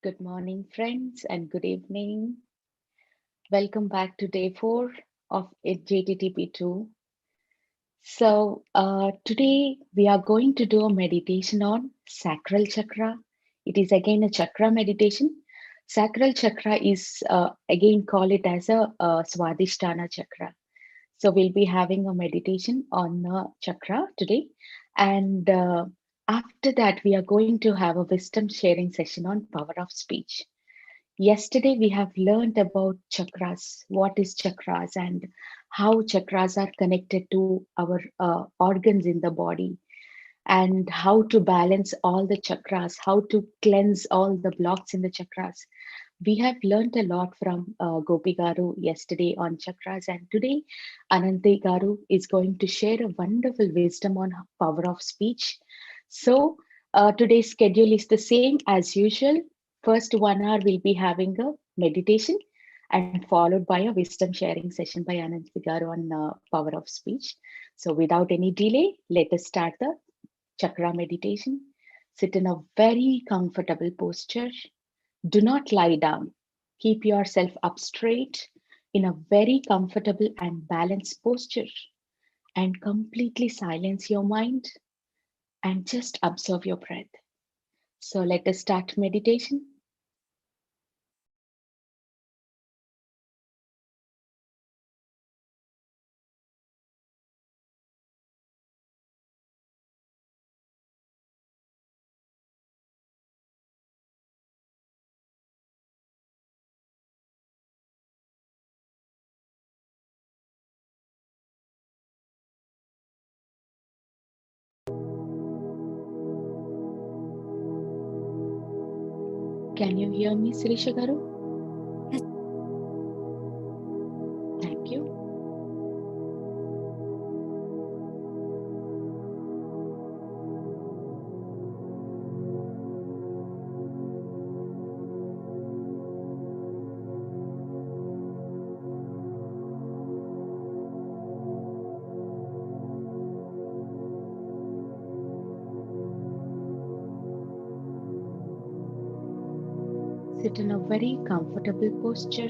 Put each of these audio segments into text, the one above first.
Good morning, friends, and good evening. Welcome back to day 4 of JTTP-2. Today we are going to do a meditation on sacral chakra. It is again a chakra meditation. Sacral chakra is again call it as a Swadhisthana chakra. So we'll be having a meditation on chakra today, and after that we are going to have a wisdom sharing session on power of speech. Yesterday, we have learned about chakras, what is chakras, and how chakras are connected to our organs in the body, and how to balance all the chakras, how to cleanse all the blocks in the chakras. We have learned a lot from Gopi Garu yesterday on chakras, and today Ananti Garu is going to share a wonderful wisdom on power of speech. Today's schedule is the same as usual. First 1 hour we'll be having a meditation and followed by a wisdom sharing session by Ananti Garu on power of speech. So without any delay, let us start the chakra meditation. Sit in a very comfortable posture. Do not lie down. Keep yourself up straight in a very comfortable and balanced posture, and completely silence your mind and just observe your breath. So let us start meditation. Can you hear me, Sirisha Garu? Thank you. Sit in a very comfortable posture.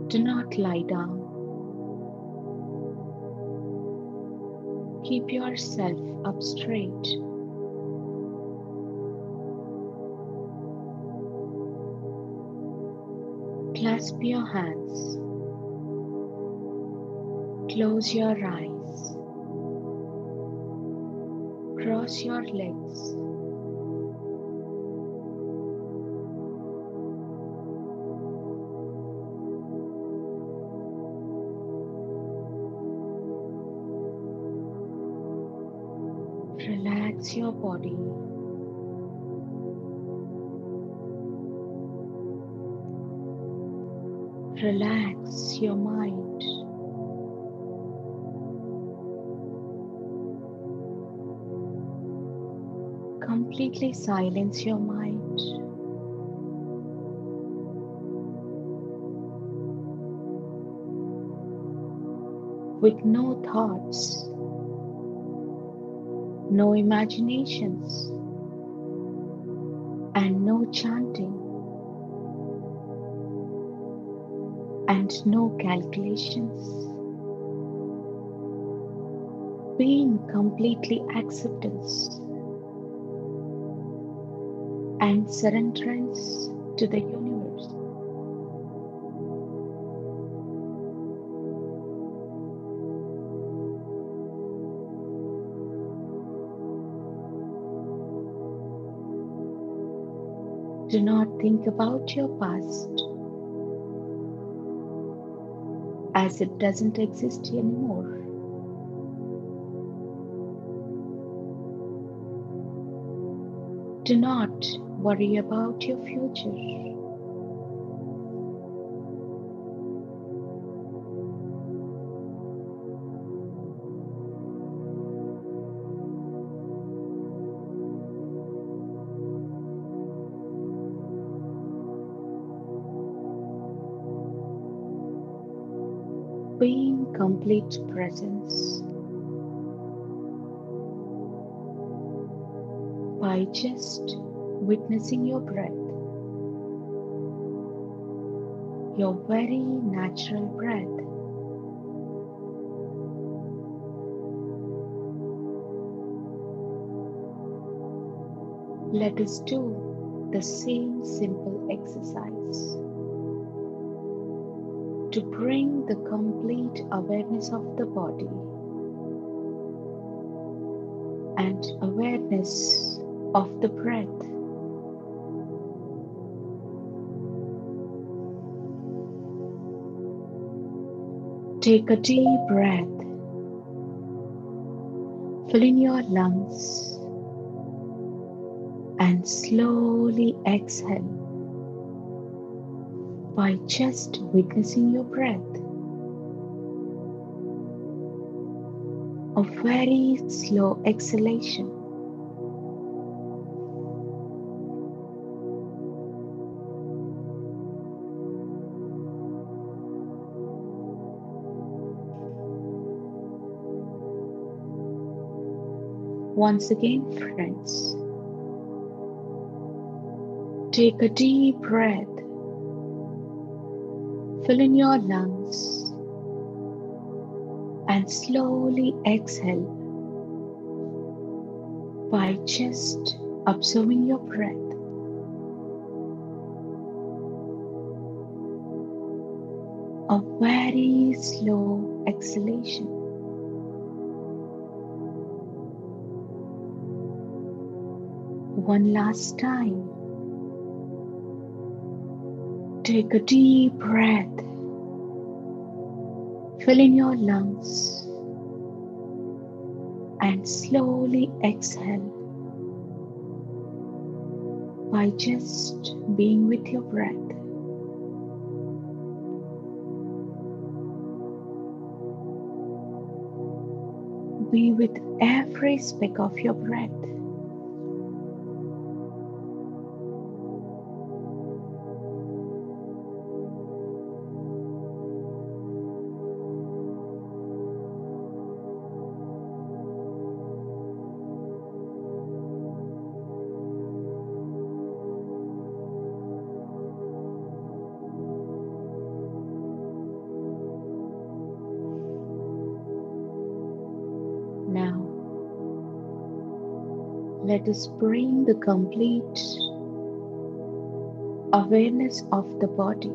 Do not lie down. Keep yourself up straight. Clasp your hands. Close your eyes. Cross your legs. Relax your body. Relax your mind. Completely silence your mind. With no thoughts, no imaginations, and no chanting, and no calculations. Be in completely acceptance and surrenderance to the universe. Do not think about your past, as it doesn't exist anymore. Do not worry about your future. being complete presence by just witnessing your breath, your very natural breath. Let us do the same simple exercise to bring the complete awareness of the body and awareness of the breath. Take a deep breath. Fill in your lungs and slowly exhale by just witnessing your breath. A very slow exhalation. Once again, friends, take a deep breath. Fill in your lungs and slowly exhale by just observing your breath. A very slow exhalation. One last time. Take a deep breath. Fill in your lungs and slowly exhale by just being with your breath. Be with every speck of your breath. Now, let us bring the complete awareness of the body.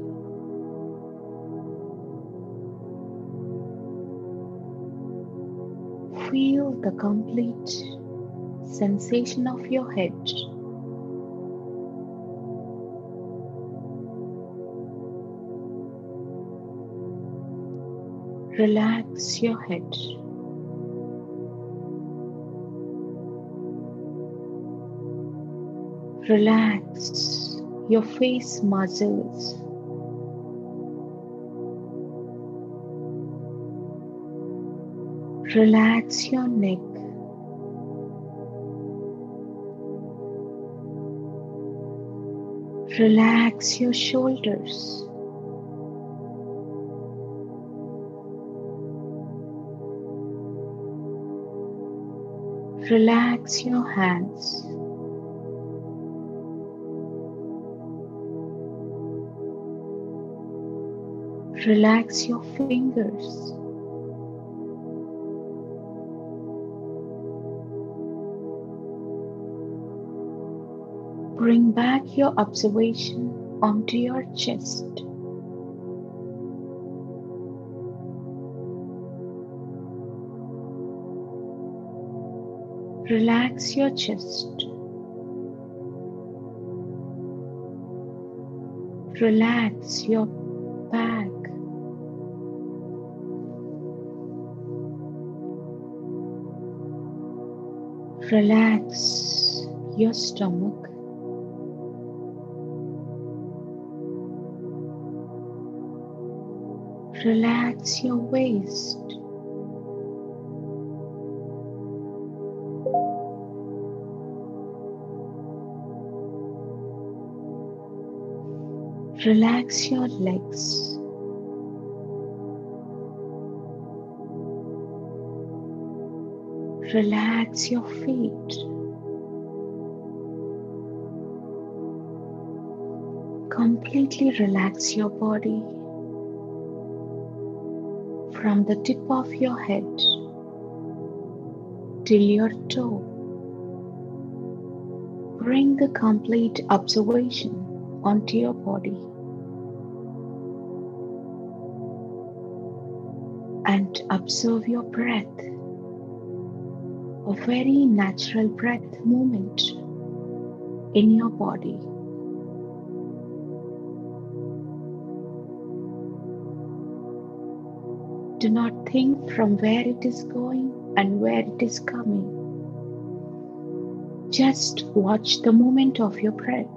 Feel the complete sensation of your head. Relax your head. Relax your face muscles. Relax your neck. Relax your shoulders. Relax your hands. Relax your fingers. Bring back your observation onto your chest. Relax your chest. Relax your back. Relax your stomach. Relax your waist. Relax your legs. Relax your feet. Completely relax your body from the tip of your head till your toe. Bring the complete observation onto your body and observe your breath, a very natural breath movement in your body. Do not think from where it is going and where it is coming. Just watch the movement of your breath.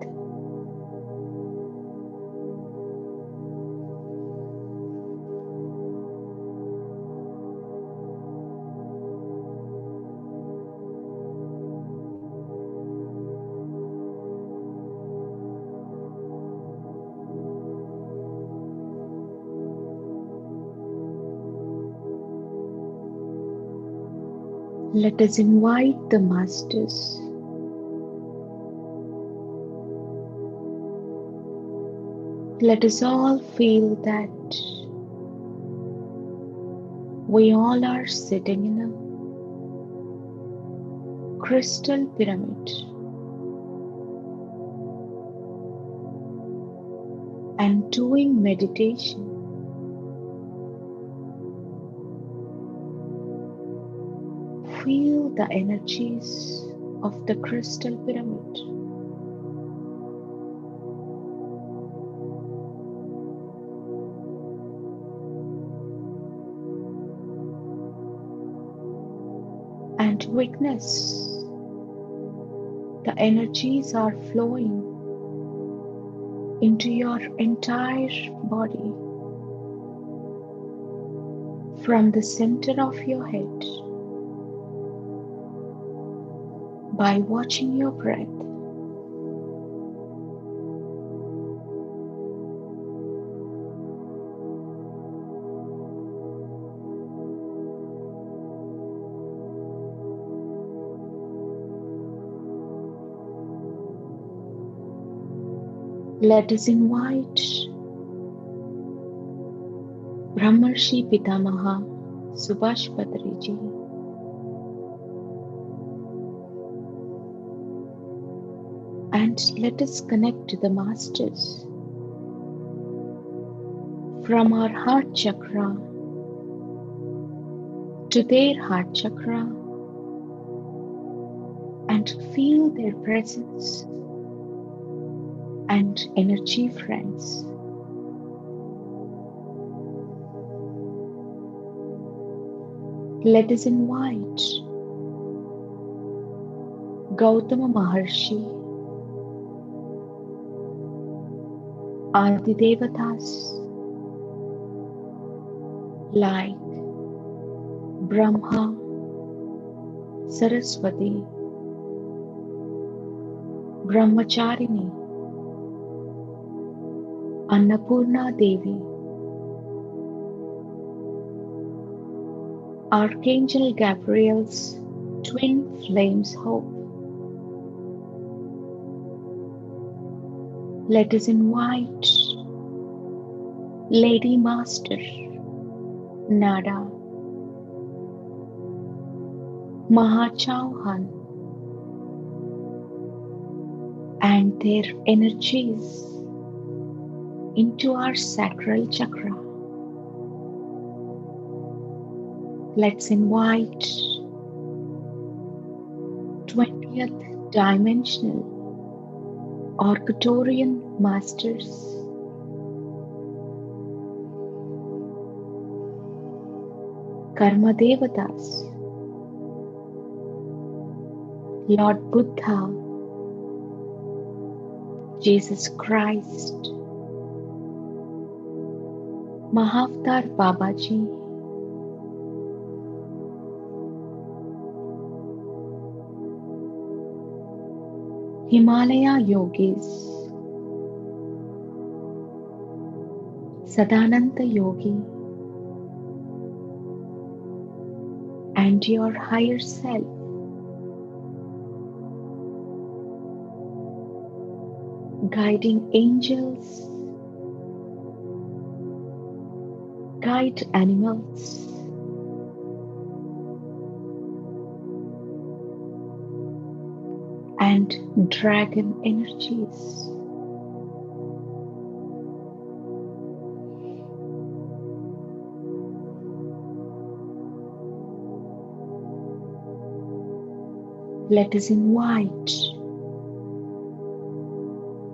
Let us invite the masters. Let us all feel that we all are sitting in a crystal pyramid and doing meditation. Feel the energies of the crystal pyramid. And witness the energies are flowing into your entire body from the center of your head by watching your breath. Let us invite Brahmarshi Pitamaha Subhash Patriji and let us connect to the masters from our heart chakra to their heart chakra and feel their presence and energy, friends. Let us invite Gautama Maharshi, Adi Devatas like Brahma, Saraswati, Brahmacharini, Annapurna Devi, Archangel Gabriel's twin flames hope. Let us invite Lady Master Nada, Maha Chauhan and their energies into our sacral chakra. Let's invite 20th dimensional Arcturian masters, Karma Devatas, Lord Buddha, Jesus Christ, Mahavatar Babaji, Himalaya Yogis, Sadananda Yogi, and your higher self. Guiding angels, guide animals, and dragon energies. Let us invite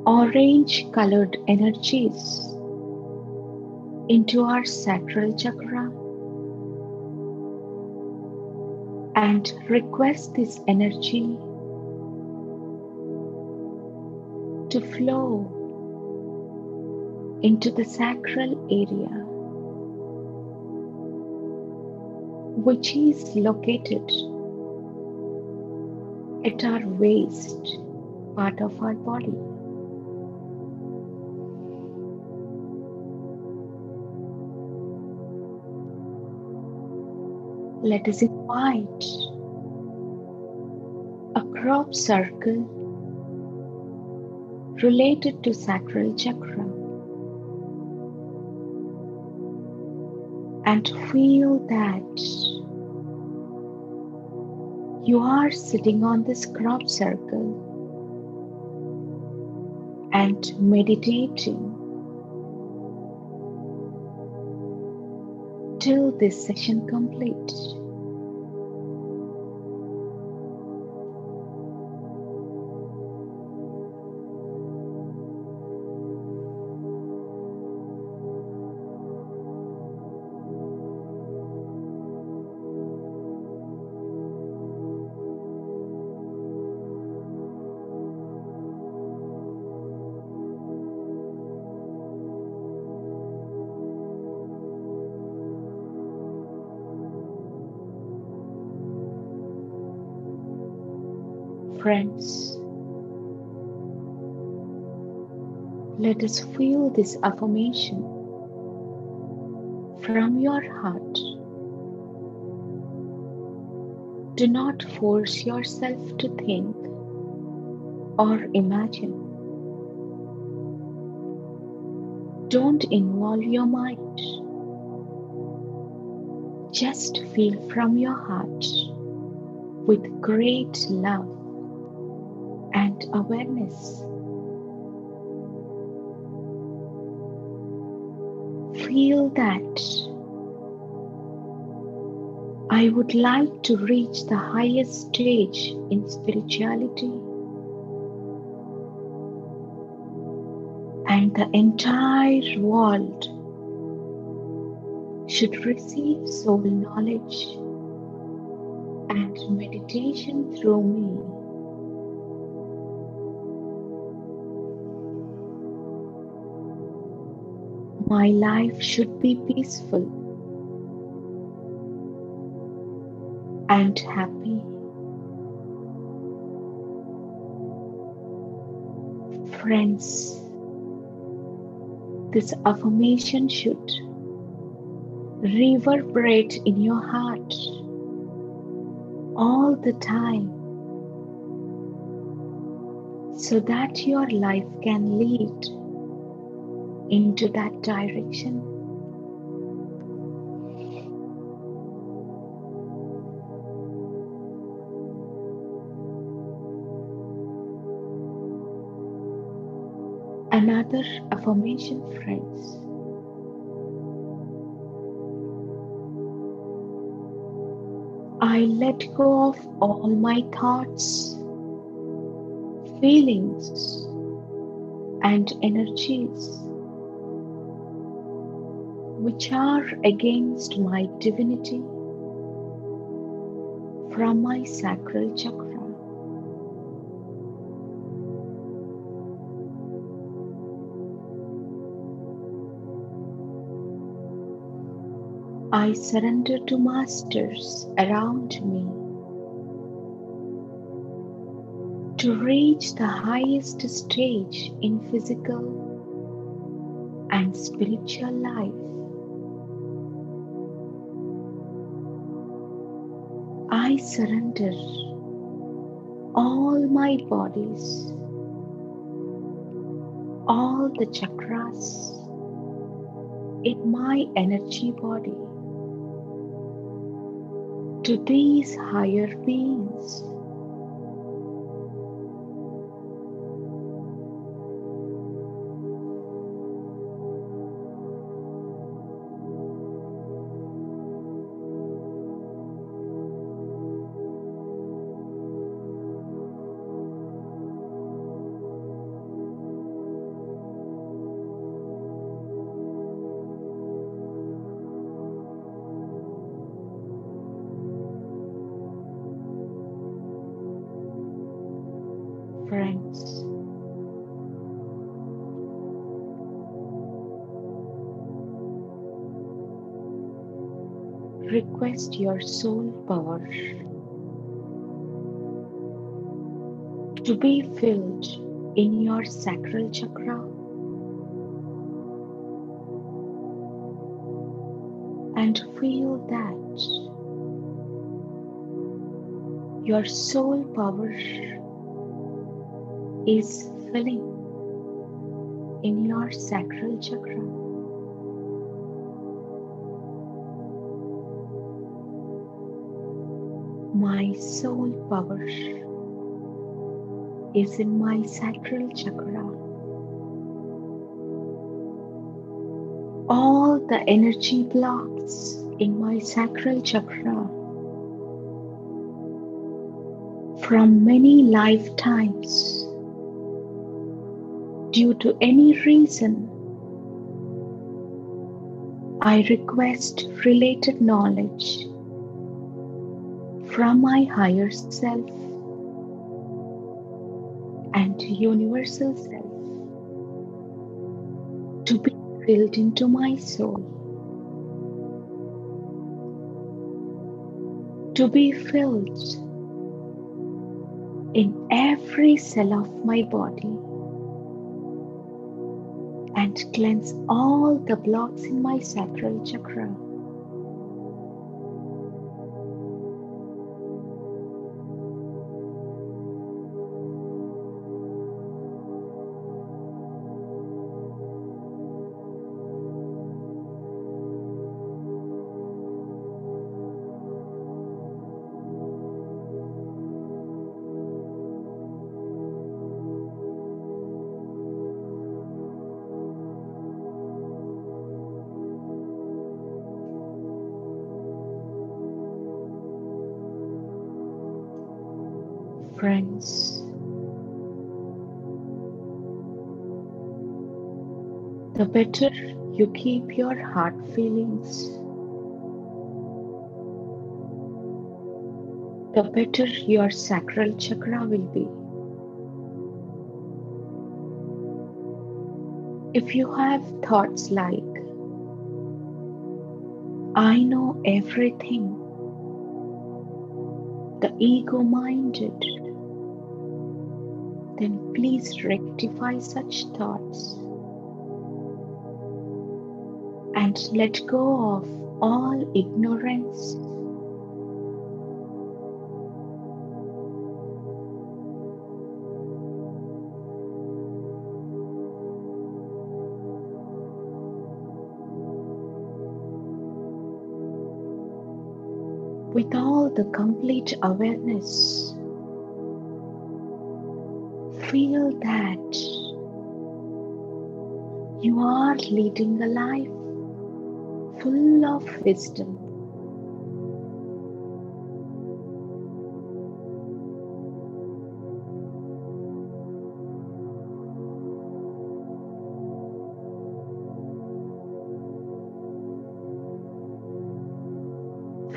orange colored energies into our sacral chakra and request this energy to flow into the sacral area, which is located at our waist part of our body. Let us invite a crop circle related to sacral chakra and feel that you are sitting on this crop circle and meditating till this session completes. Friends, let us feel this affirmation from your heart. Do not force yourself to think or imagine. Don't involve your mind. Just feel from your heart with great love and awareness. Feel that I would like to reach the highest stage in spirituality, and the entire world should receive soul knowledge and meditation through me. My life should be peaceful and happy. Friends, this affirmation should reverberate in your heart all the time so that your life can lead into that direction. Another affirmation, friends. I let go of all my thoughts, feelings, and energies which are against my divinity from my sacral chakra. I surrender to masters around me to reach the highest stage in physical and spiritual life. I surrender all my bodies, all the chakras in my energy body to these higher beings. Friends, request your soul power to be filled in your sacral chakra and feel that your soul power is filling in your sacral chakra. My soul power is in my sacral chakra. All the energy blocks in my sacral chakra from many lifetimes, due to any reason, I request related knowledge from my higher self and universal self to be filled into my soul, to be filled in every cell of my body and cleanse all the blocks in my sacral chakra. Friends, the better you keep your heart feelings, the better your sacral chakra will be. If you have thoughts like, I know everything, the ego-minded, then please rectify such thoughts and let go of all ignorance. With all the complete awareness, feel that you are leading a life full of wisdom.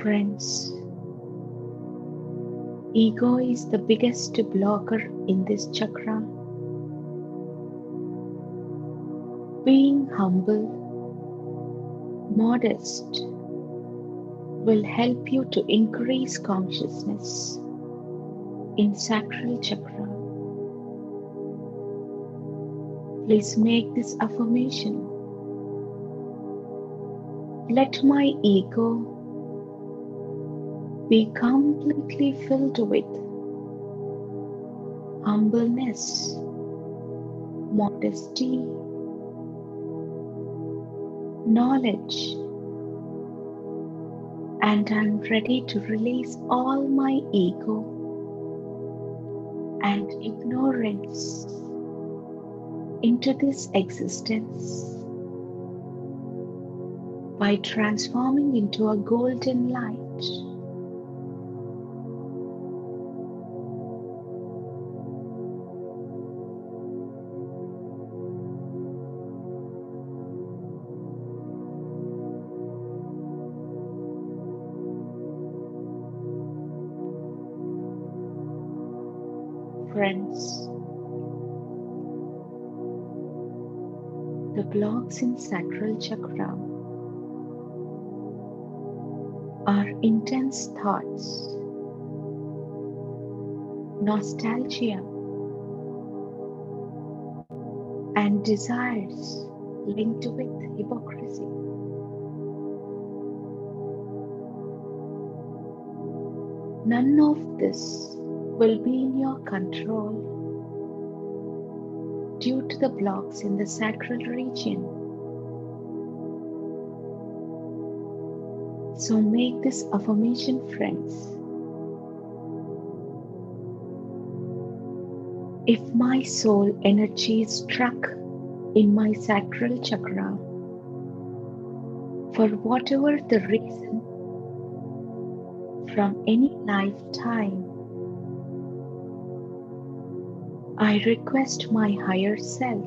Friends, ego is the biggest blocker in this chakra. Being humble, modest, will help you to increase consciousness in sacral chakra. Please make this affirmation. Let my ego Be completely filled with humbleness, modesty, knowledge, and I'm ready to release all my ego and ignorance into this existence by transforming into a golden light. Friends, the blocks in sacral chakra are intense thoughts, nostalgia, and desires linked with hypocrisy. None of this will be in your control due to the blocks in the sacral region. So make this affirmation, friends. If my soul energy is stuck in my sacral chakra, for whatever the reason, from any lifetime, I request my higher self,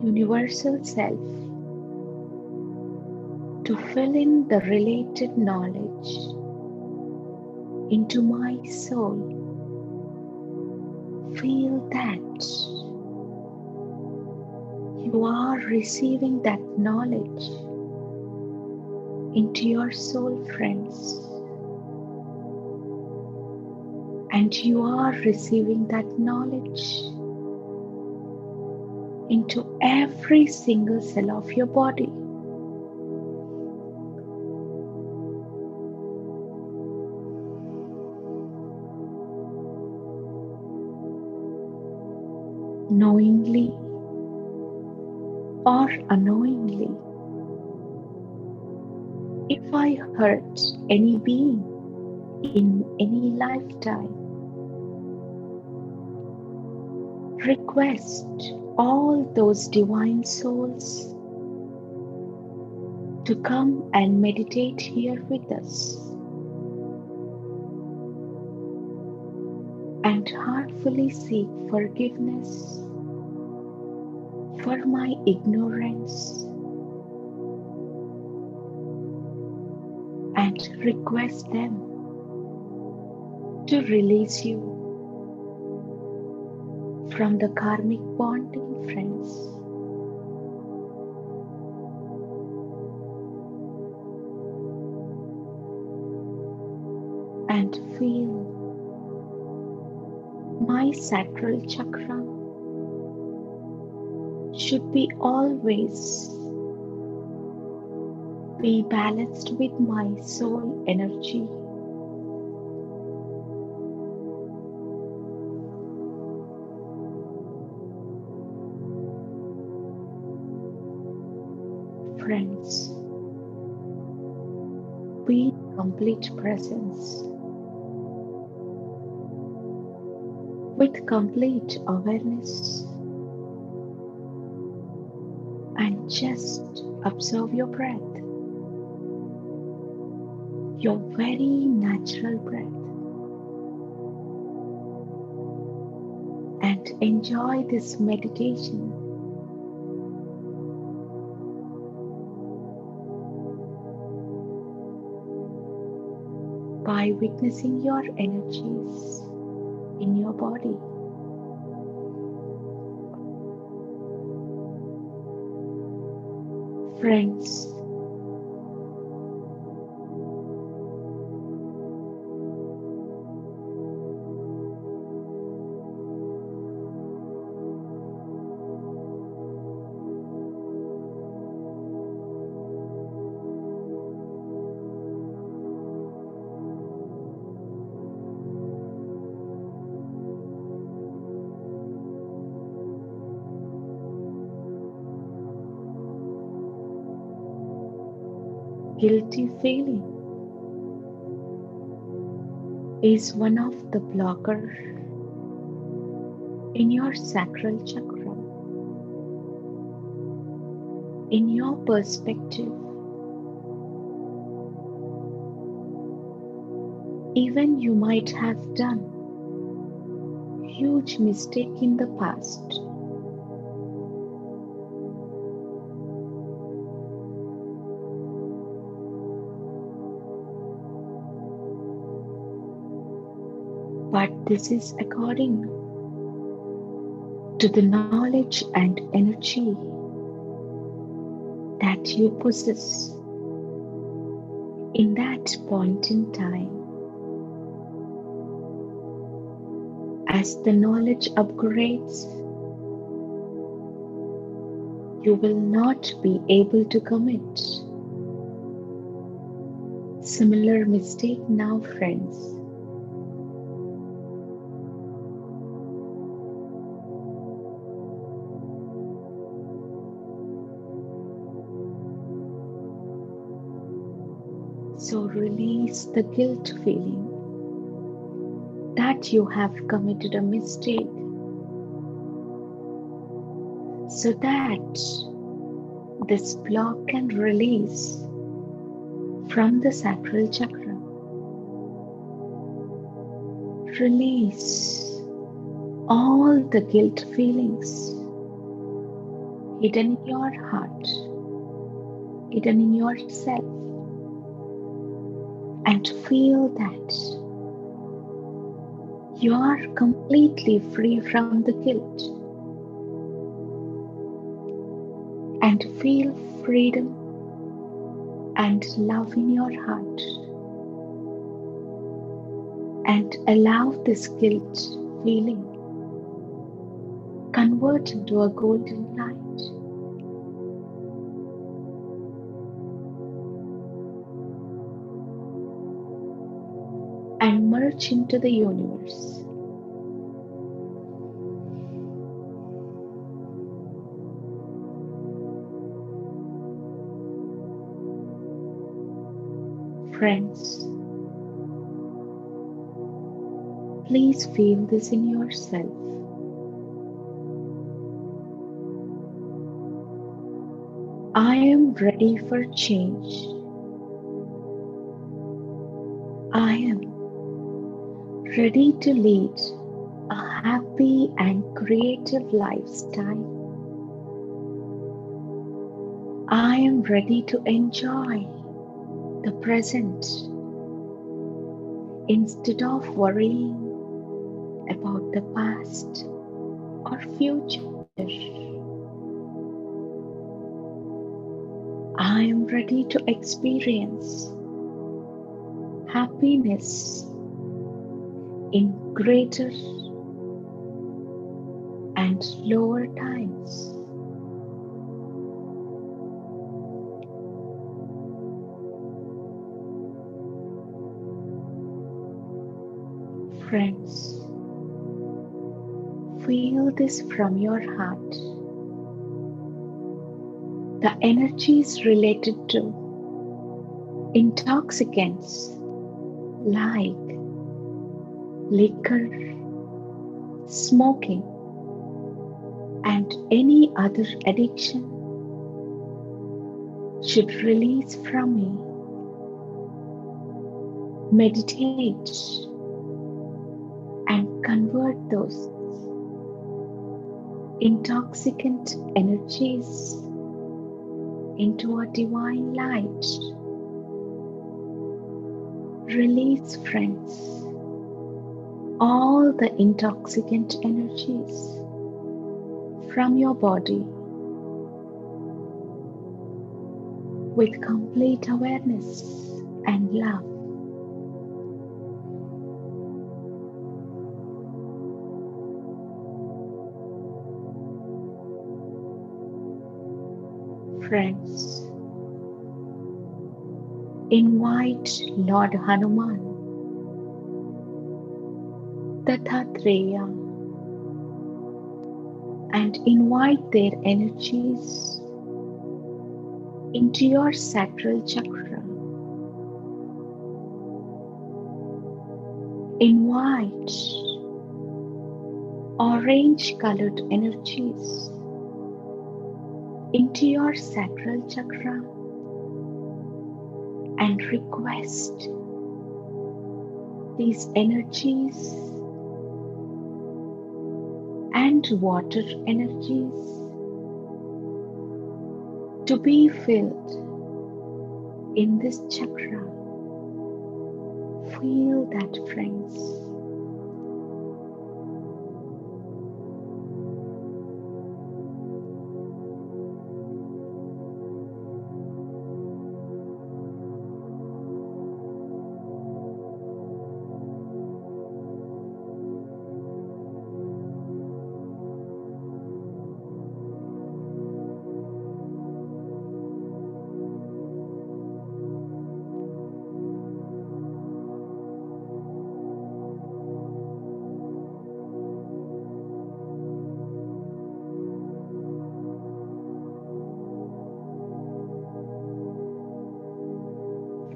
universal self, to fill in the related knowledge into my soul. Feel that you are receiving that knowledge into your soul, friends. And you are receiving that knowledge into every single cell of your body. Knowingly or unknowingly, if I hurt any being in any lifetime, request all those divine souls to come and meditate here with us and heartfully seek forgiveness for my ignorance and request them to release you from the karmic bonding, friends. And feel my sacral chakra should be always be balanced with my soul energy. Friends, be in complete presence with complete awareness and just observe your breath, your very natural breath, and enjoy this meditation. By witnessing your energies in your body. Friends, Guilty feeling is one of the blockers in your sacral chakra. In your perspective, even you might have done huge mistake in the past. But this is according to the knowledge and energy that you possess in that point in time. As the knowledge upgrades, you will not be able to commit similar mistake now, friends. So release the guilt feeling that you have committed a mistake, so that this block can release from the sacral chakra. Release all the guilt feelings hidden in your heart, hidden in yourself, and feel that you are completely free from the guilt, and feel freedom and love in your heart, and allow this guilt feeling convert into a golden light. And merge into the universe. Friends, please feel this in yourself. I am ready for change. I am ready to lead a happy and creative lifestyle. I am ready to enjoy the present instead of worrying about the past or future. I am ready to experience happiness in greater and lower times. Friends, feel this from your heart. The energies related to intoxicants like liquor, smoking, and any other addiction should release from me. Meditate and convert those intoxicant energies into a divine light. Release, friends, all the intoxicant energies from your body with complete awareness and love. Friends, invite Lord Hanuman, Dattatreya, and invite their energies into your sacral chakra. Invite orange colored energies into your sacral chakra and request these energies and water energies to be filled in this chakra. Feel that, friends.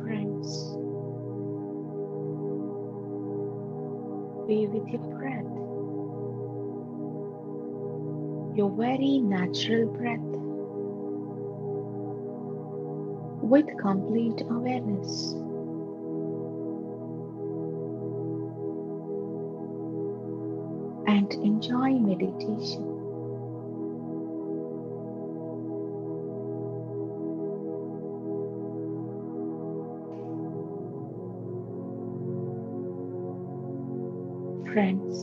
Friends, be with your breath, your very natural breath, with complete awareness. And enjoy meditation. Friends,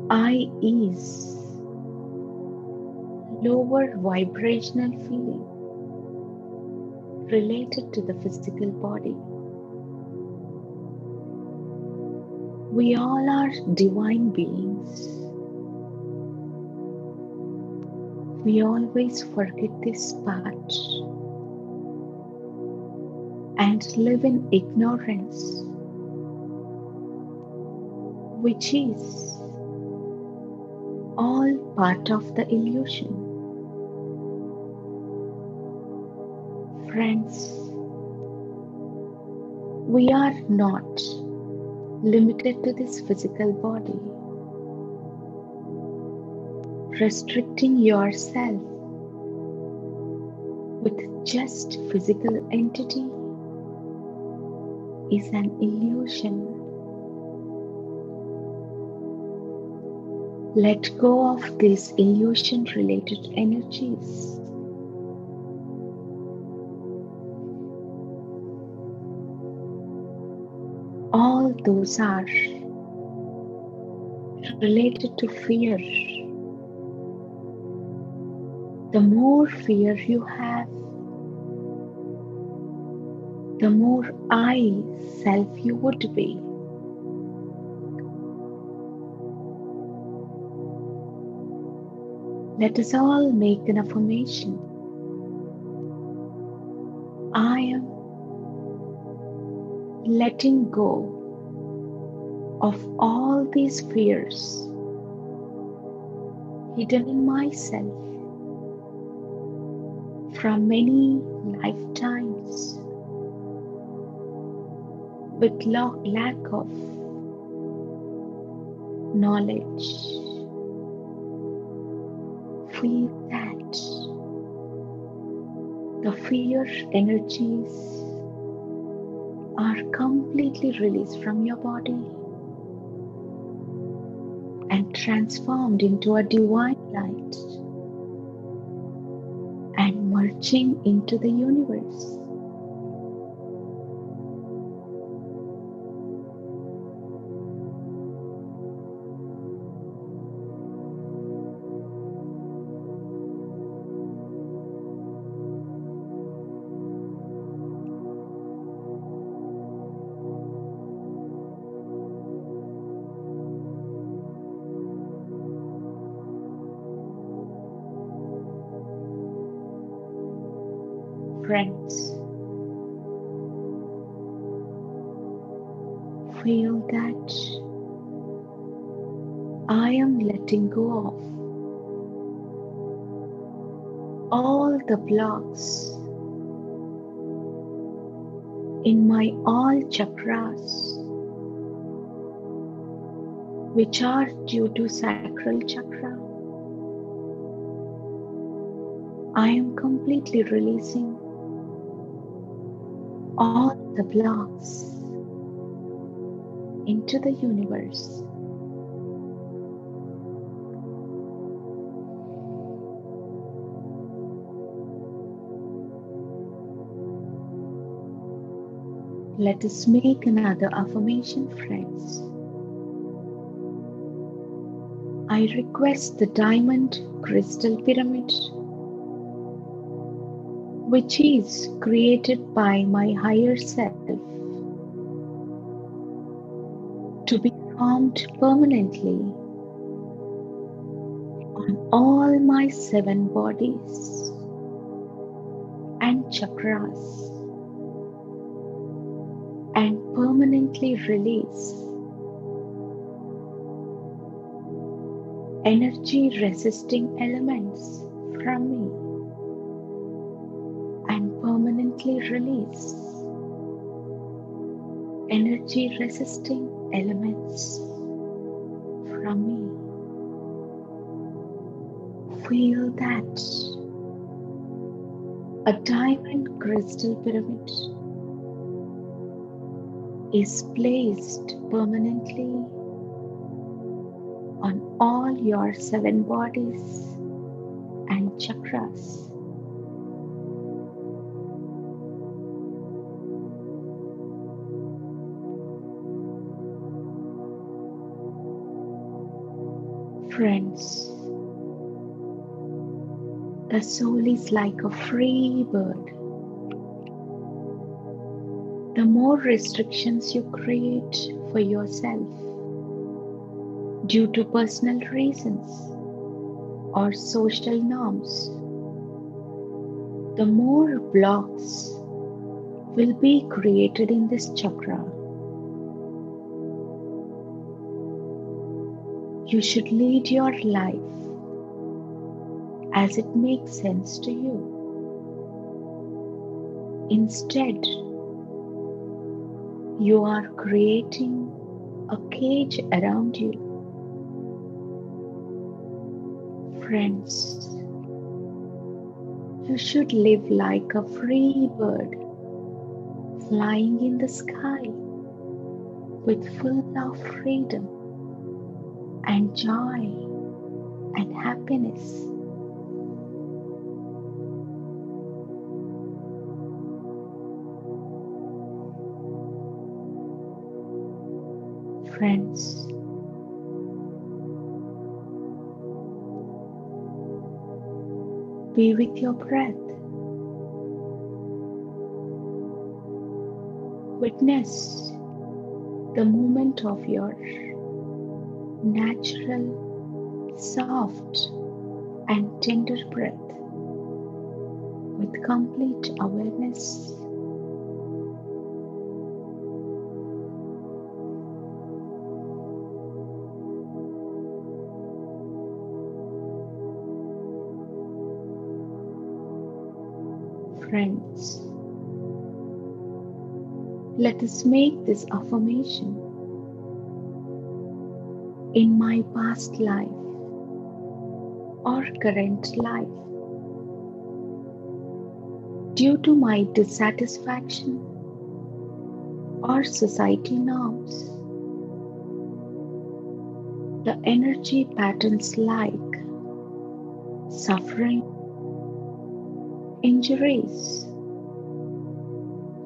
I is lower vibrational feeling related to the physical body. We all are divine beings. We always forget this part and live in ignorance, which is all part of the illusion. Friends, we are not limited to this physical body. Restricting yourself with just physical entity is an illusion. Let go of these illusion related energies. All those are related to fear. The more fear you have, the more I self you would be. Let us all make an affirmation. I am letting go of all these fears hidden in myself from many lifetimes with lack of knowledge. Feel that the fear energies are completely released from your body and transformed into a divine light and merging into the universe. Friends, feel that I am letting go of all the blocks in my all chakras, which are due to sacral chakra. I am completely releasing all the blocks into the universe. Let us make another affirmation, friends. I request the diamond crystal pyramid, which is created by my higher self, to be formed permanently on all my 7 bodies and chakras, and permanently release energy resisting elements from me, and permanently release energy resisting elements from me. Feel that a diamond crystal pyramid is placed permanently on all your 7 bodies and chakras. Friends, the soul is like a free bird. The more restrictions you create for yourself due to personal reasons or social norms, the more blocks will be created in this chakra. You should lead your life as it makes sense to you. Instead, you are creating a cage around you. Friends, you should live like a free bird flying in the sky with full of freedom and joy and happiness. Friends, be with your breath. Witness the movement of your natural, soft, and tender breath with complete awareness. Friends, let us make this affirmation. In my past life or current life, due to my dissatisfaction or society norms, the energy patterns like suffering, injuries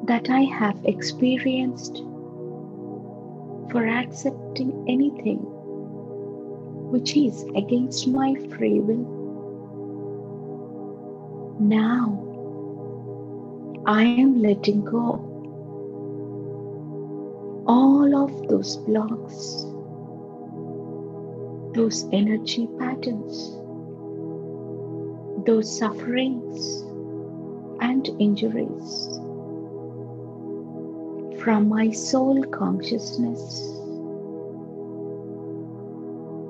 that I have experienced for accepting anything which is against my free will. Now I am letting go all of those blocks, those energy patterns, those sufferings and injuries from my soul consciousness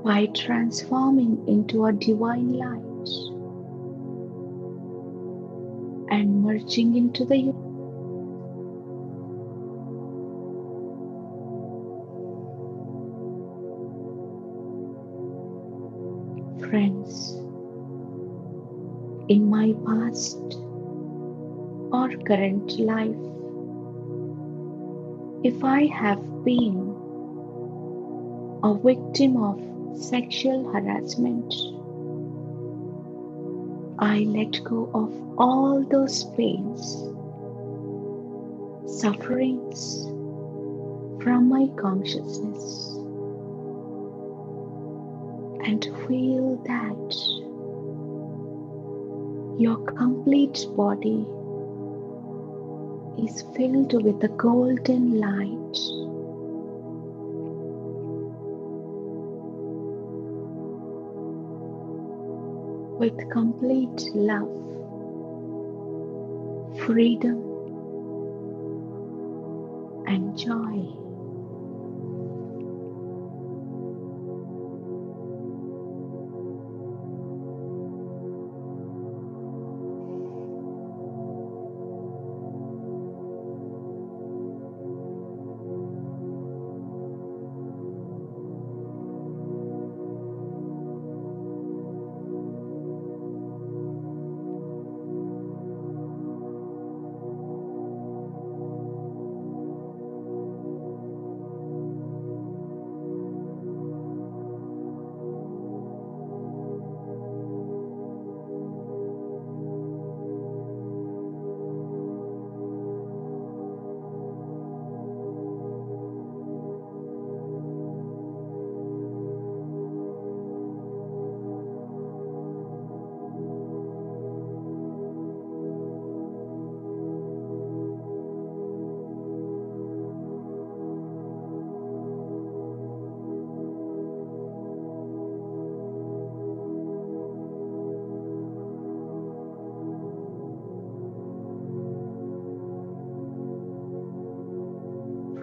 by transforming into a divine light and merging into the universe. past or current life, if I have been a victim of sexual harassment, I let go of all those pains, sufferings from my consciousness and feel that your complete body is filled with a golden light. With complete love, freedom, and joy.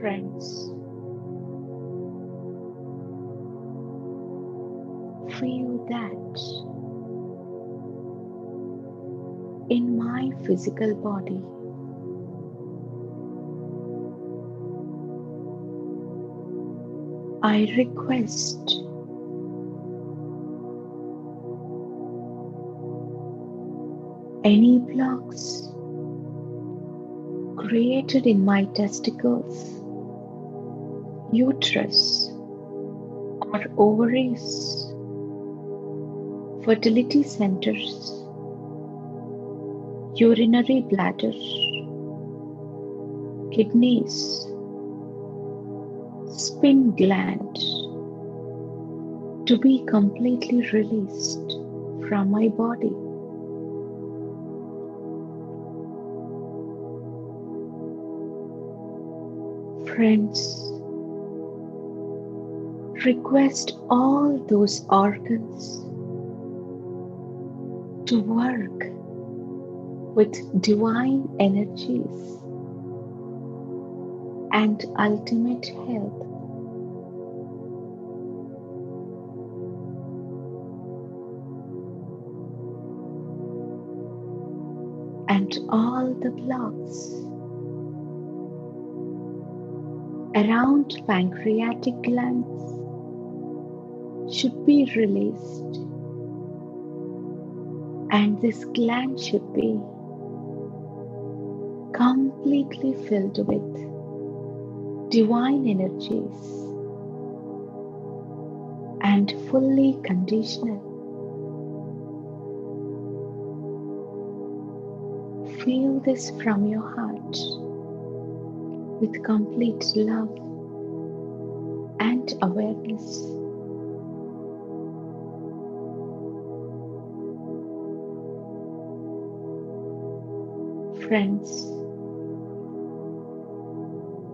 Friends, feel that in my physical body, I request any blocks created in my testicles, uterus, or ovaries, fertility centers, urinary bladder, kidneys, spin gland to be completely released from my body. Friends, request all those organs to work with divine energies and ultimate health. And all the blocks around pancreatic glands should be released, and this gland should be completely filled with divine energies and fully conditional. Feel this from your heart with complete love and awareness. Friends,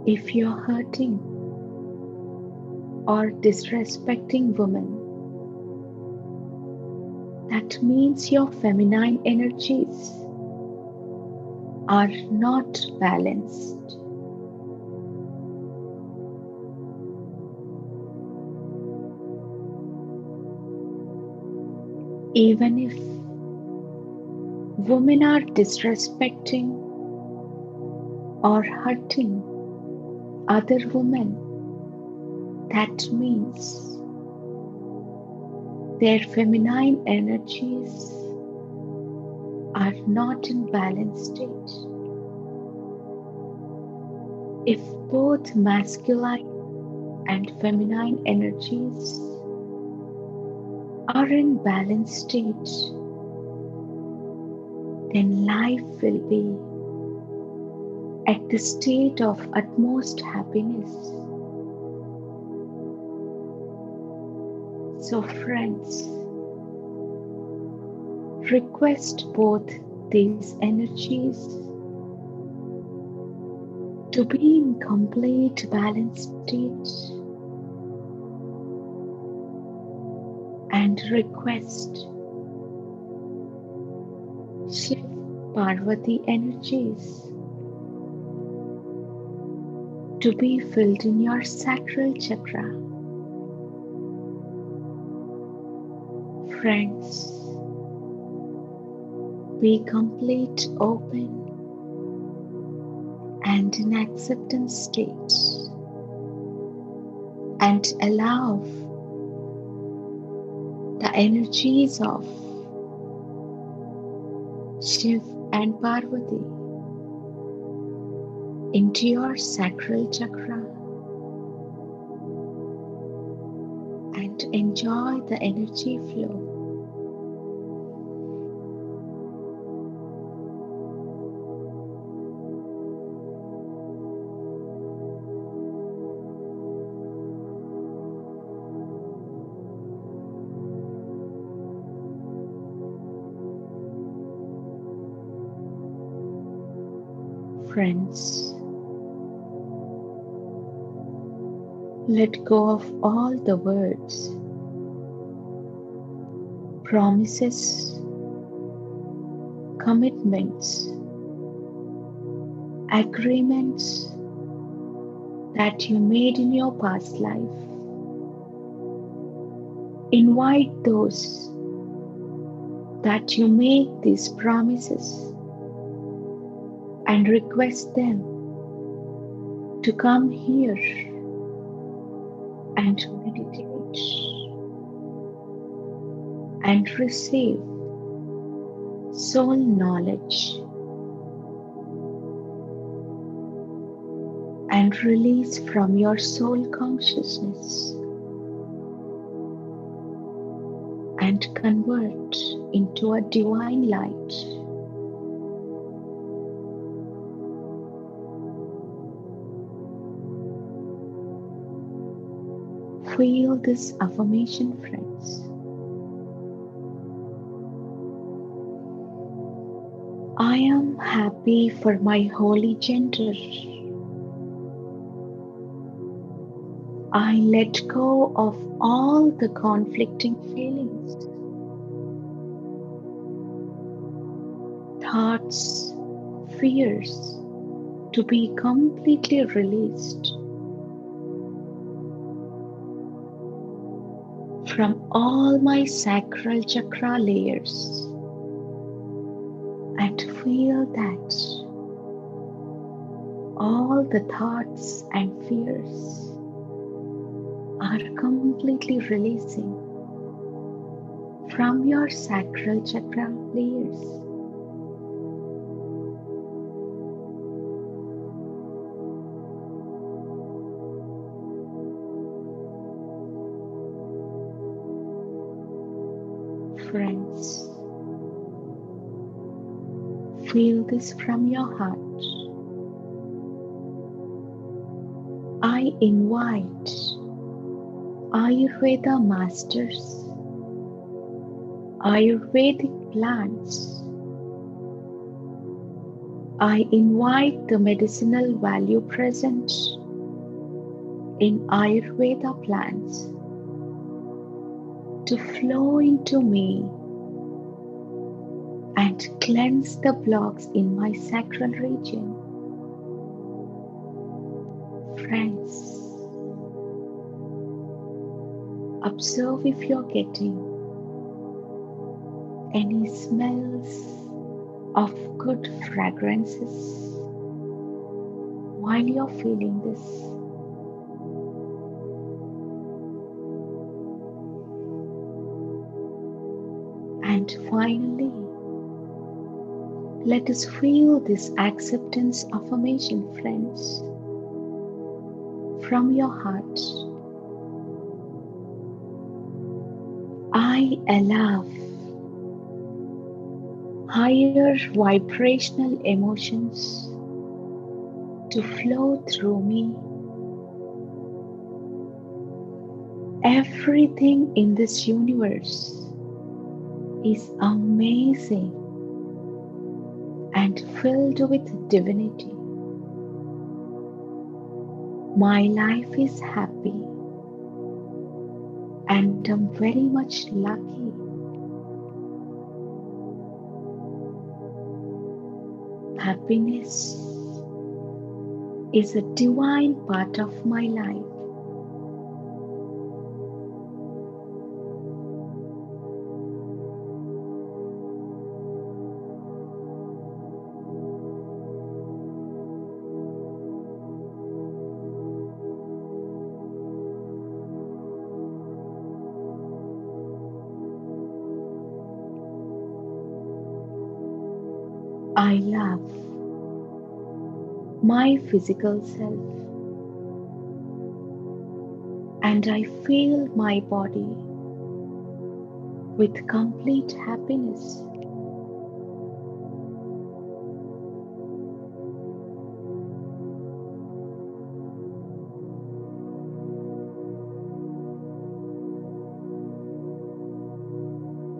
if you're hurting or disrespecting women, that means your feminine energies are not balanced. Even if women are disrespecting or hurting other women, that means their feminine energies are not in balanced state. If both masculine and feminine energies are in balanced state, then life will be at the state of utmost happiness. So friends, request both these energies to be in complete balanced state and request Shiv Parvati energies to be filled in your sacral chakra. Friends, be complete open and in acceptance state and allow the energies of Shiv and Parvati into your sacral chakra and enjoy the energy flow. Friends, let go of all the words, promises, commitments, agreements that you made in your past life. Invite those that you make these promises and request them to come here and meditate and receive soul knowledge and release from your soul consciousness and convert into a divine light. Feel this affirmation, friends. I am happy for my holy gender. I let go of all the conflicting feelings, thoughts, fears to be completely released from all my sacral chakra layers and feel that all the thoughts and fears are completely releasing from your sacral chakra layers. Friends, feel this from your heart. I invite Ayurveda masters, Ayurvedic plants. I invite the medicinal value present in Ayurveda plants to flow into me and cleanse the blocks in my sacral region. Friends, observe if you're getting any smells of good fragrances while you're feeling this. And finally, Let us feel this acceptance affirmation, friends, from your heart. I allow higher vibrational emotions to flow through me. Everything in this universe is amazing and filled with divinity. My life is happy and I'm very much lucky. Happiness is a divine part of my life. I love my physical self and I feel my body with complete happiness.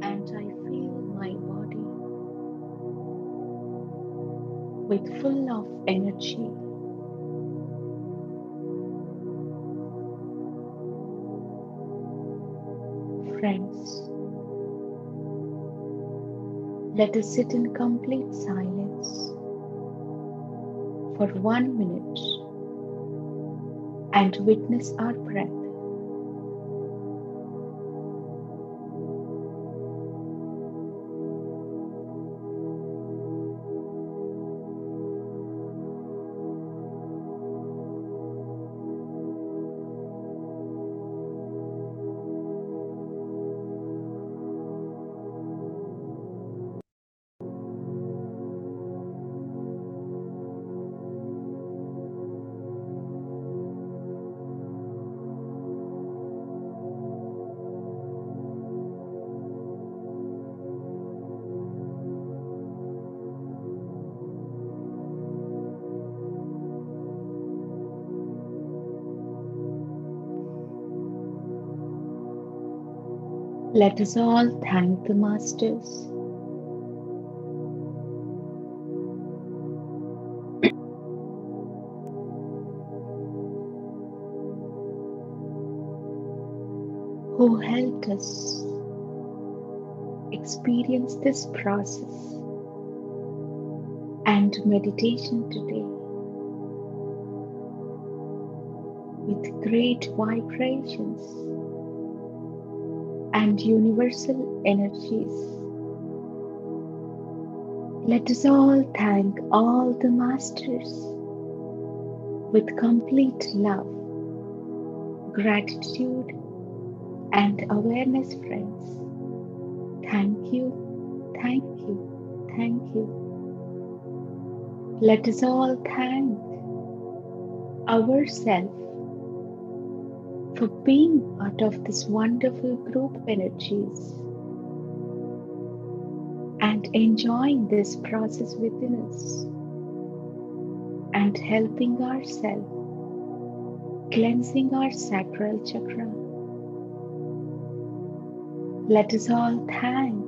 And I feel my body with full of energy. Friends, let us sit in complete silence for 1 minute and witness our breath. Let us all thank the Masters who helped us experience this process and meditation today with great vibrations and universal energies. Let us all thank all the Masters with complete love, gratitude, and awareness, friends. Thank you, thank you, thank you. Let us all thank ourselves for being part of this wonderful group of energies and enjoying this process within us and helping ourselves, cleansing our sacral chakra. Let us all thank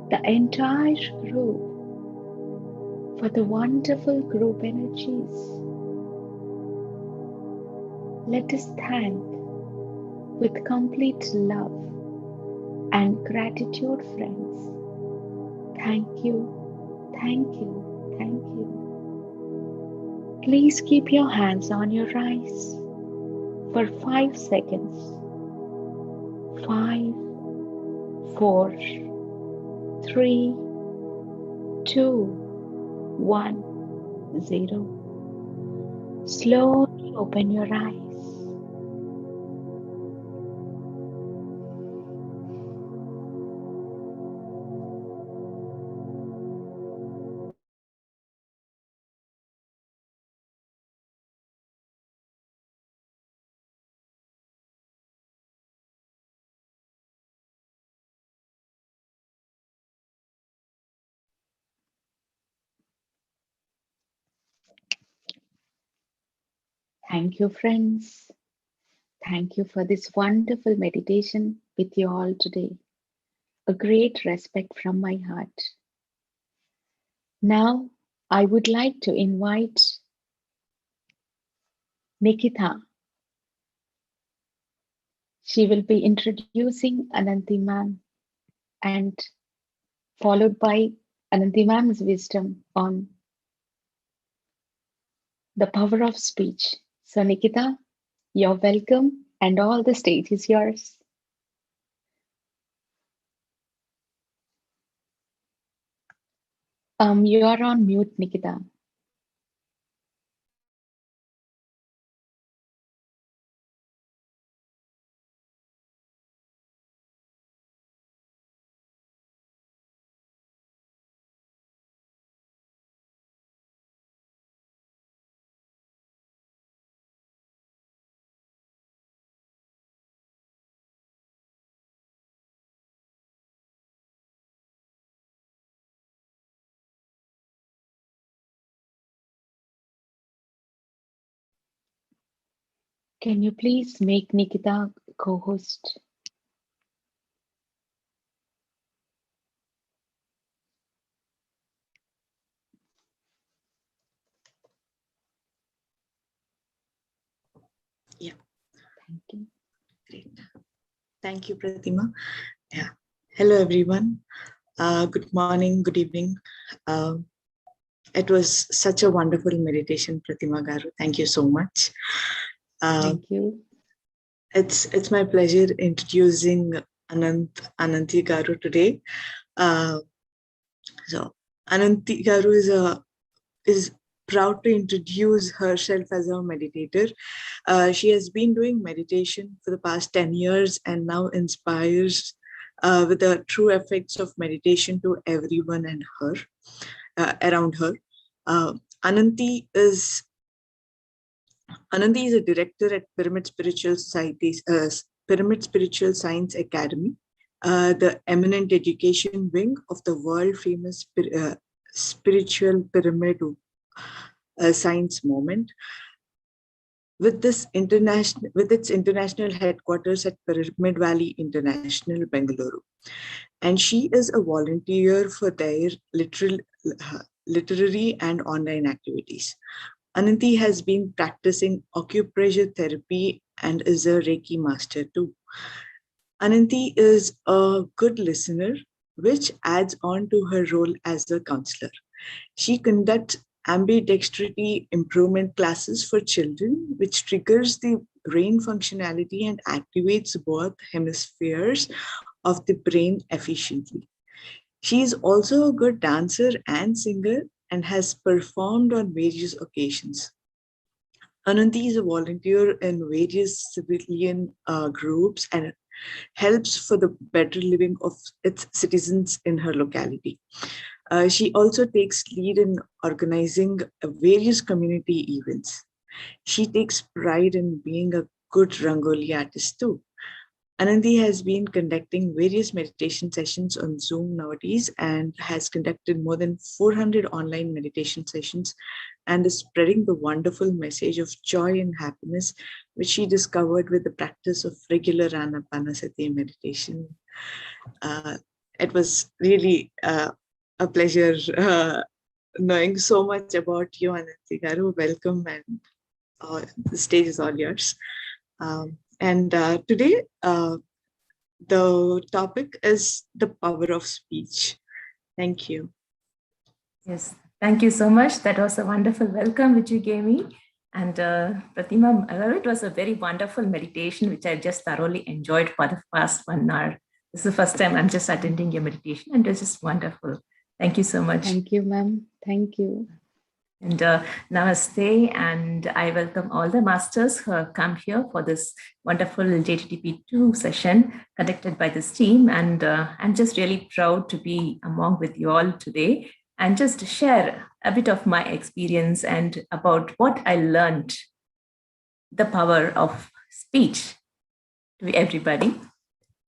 the entire group for the wonderful group energies. Let us thank with complete love and gratitude, friends. Thank you, thank you, thank you. Please keep your hands on your eyes for 5 seconds. 5, 4, 3, 2, 1, 0. Slowly open your eyes. Thank you, friends. Thank you for this wonderful meditation with you all today. A great respect from my heart. Now, I would like to invite Nikita. She will be introducing Ananti ma'am and followed by Ananti ma'am's wisdom on the power of speech. So, Nikita, you're welcome and all the stage is yours. You are on mute, Nikita. Can you please make Nikita co-host? Yeah. Thank you. Great. Thank you, Pratima. Yeah. Hello, everyone. Good morning, good evening. It was such a wonderful meditation, Pratima Garu. Thank you so much. Thank you. It's my pleasure introducing Ananti Garu today. So Ananti Garu is proud to introduce herself as a meditator. She has been doing meditation for the past 10 years and now inspires with the true effects of meditation to everyone and her around her. Ananti is a director at Pyramid Spiritual Science Academy, the eminent education wing of the world famous spiritual pyramid science movement. With its international headquarters at Pyramid Valley International, Bengaluru. And she is a volunteer for their literary and online activities. Ananti has been practicing acupressure therapy and is a Reiki master too. Ananti is a good listener, which adds on to her role as a counselor. She conducts ambidextrity improvement classes for children, which triggers the brain functionality and activates both hemispheres of the brain efficiently. She is also a good dancer and singer and has performed on various occasions. Ananti is a volunteer in various civilian groups and helps for the better living of its citizens in her locality. She also takes lead in organizing various community events. She takes pride in being a good Rangoli artist too. Ananti has been conducting various meditation sessions on Zoom nowadays and has conducted more than 400 online meditation sessions and is spreading the wonderful message of joy and happiness, which she discovered with the practice of regular Anapanasati meditation. It was really a pleasure knowing so much about you, Ananti Garu. Welcome, and the stage is all yours. Today, the topic is the power of speech. Thank you. Yes, thank you so much. That was a wonderful welcome which you gave me. And Pratima, it was a very wonderful meditation, which I just thoroughly enjoyed for the past 1 hour. This is the first time I'm just attending your meditation, and it's just wonderful. Thank you so much. Thank you, ma'am. Thank you. And namaste, and I welcome all the masters who have come here for this wonderful JTTP-2 session conducted by this team. And I'm just really proud to be among with you all today and just share a bit of my experience and about what I learned, the power of speech to everybody.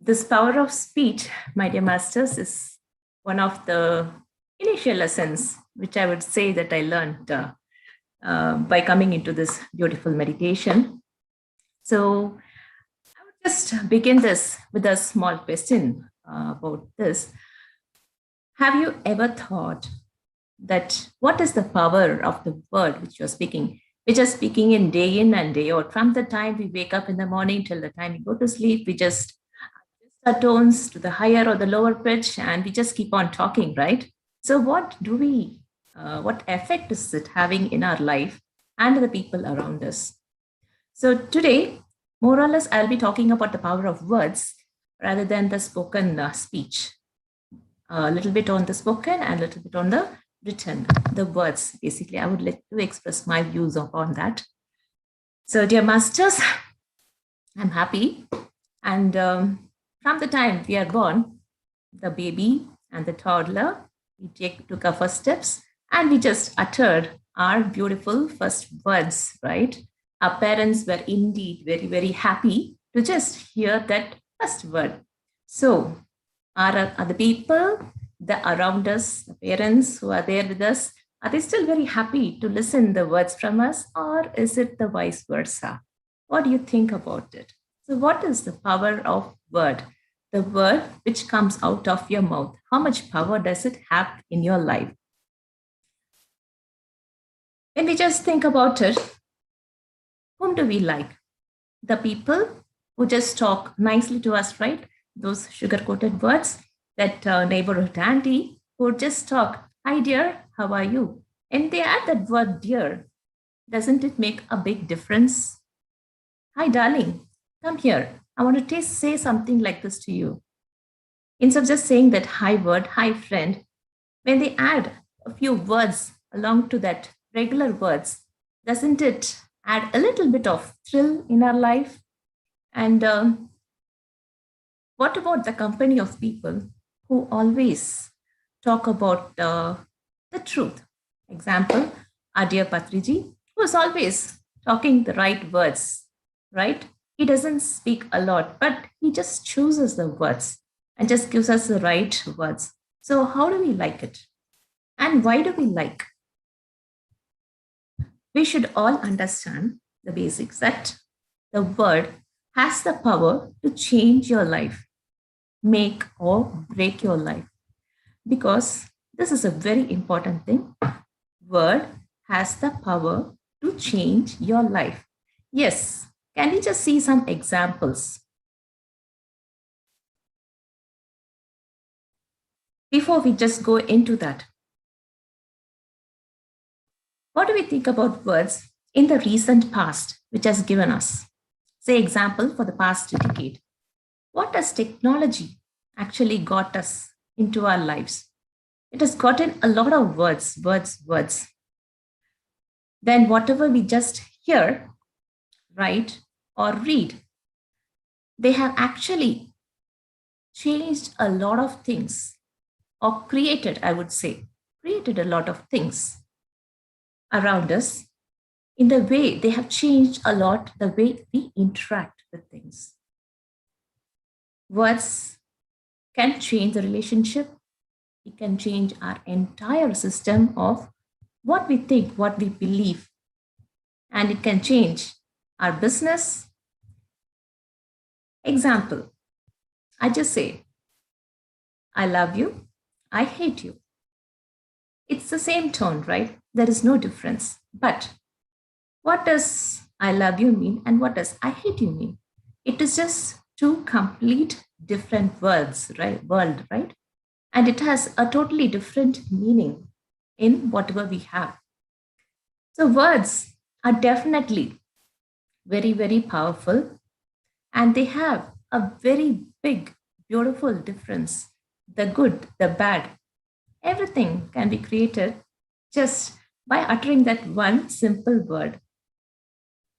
This power of speech, my dear masters, is one of the initial lessons which I would say that I learned by coming into this beautiful meditation. So I would just begin this with a small question about this. Have you ever thought that what is the power of the word which you're speaking? We're just speaking in and day out. From the time we wake up in the morning till the time we go to sleep, we just adjust our tones to the higher or the lower pitch, and we just keep on talking, right? So, what effect is it having in our life and the people around us? So, today, more or less, I'll be talking about the power of words rather than the spoken speech. A little bit on the spoken and a little bit on the written, the words. Basically, I would like to express my views upon that. So, dear masters, I'm happy. And from the time we are born, the baby and the toddler, we took our first steps and we just uttered our beautiful first words, right? Our parents were indeed very, very happy to just hear that first word. So, are the people that around us, the parents who are there with us, are they still very happy to listen the words from us, or is it the vice versa? What do you think about it? So, what is the power of word? The word which comes out of your mouth. How much power does it have in your life? When we just think about it, whom do we like? The people who just talk nicely to us, right? Those sugar coated words, that neighborhood auntie who just talk, "Hi, dear, how are you?" And they add that word, dear. Doesn't it make a big difference? "Hi, darling, come here. I want to say something like this to you." Instead of just saying that hi word, hi friend, when they add a few words along to that regular words, doesn't it add a little bit of thrill in our life? And what about the company of people who always talk about the truth? Example, our dear Patriji, who is always talking the right words, right? He doesn't speak a lot, but he just chooses the words and just gives us the right words. So, how do we like it? And why do we like? We should all understand the basics that the word has the power to change your life, make or break your life. Because this is a very important thing. Word has the power to change your life. Yes. Can we just see some examples? Before we just go into that, what do we think about words in the recent past, which has given us? Say, example, for the past decade. What has technology actually got us into our lives? It has gotten a lot of words, words, words. Then, whatever we just hear, write, or read, they have actually changed a lot of things, or created, I would say, created a lot of things around us. In the way they have changed a lot the way we interact with things. Words can change the relationship. It can change our entire system of what we think, what we believe. And it can change our business. Example, I just say, I love you, I hate you. It's the same tone, right? There is no difference. But what does I love you mean and what does I hate you mean? It is just two complete different words, right? World, right? And it has a totally different meaning in whatever we have. So words are definitely very, very powerful, and they have a very big, beautiful difference. The good, the bad, everything can be created just by uttering that one simple word.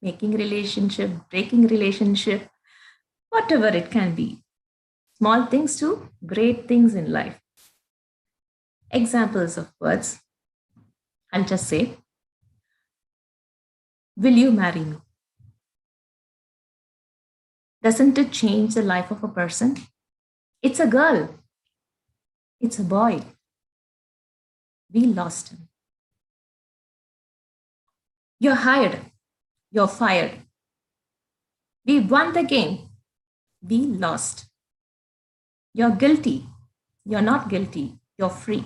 Making relationship, breaking relationship, whatever it can be. Small things to great things in life. Examples of words. I'll just say, will you marry me? Doesn't it change the life of a person? It's a girl. It's a boy. We lost him. You're hired. You're fired. We won the game. We lost. You're guilty. You're not guilty. You're free.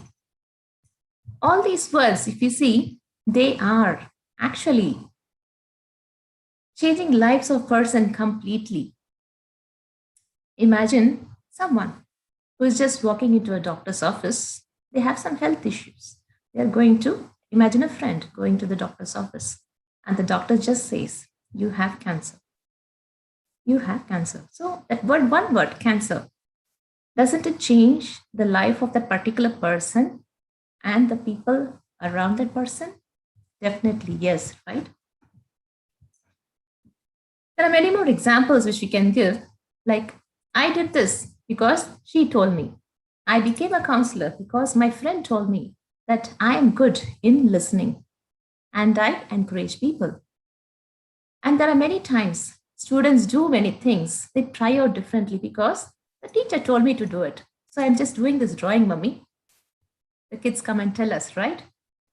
All these words, if you see, they are actually changing lives of person completely. Imagine someone who is just walking into a doctor's office. They have some health issues. They're going to imagine a friend going to the doctor's office, and the doctor just says, "You have cancer. You have cancer." So that word, one word, cancer, doesn't it change the life of that particular person and the people around that person? Definitely, yes, right? There are many more examples which we can give, like, I did this because she told me. I became a counselor because my friend told me that I am good in listening and I encourage people. And there are many times students do many things. They try out differently because the teacher told me to do it. So I'm just doing this drawing, mummy. The kids come and tell us, right?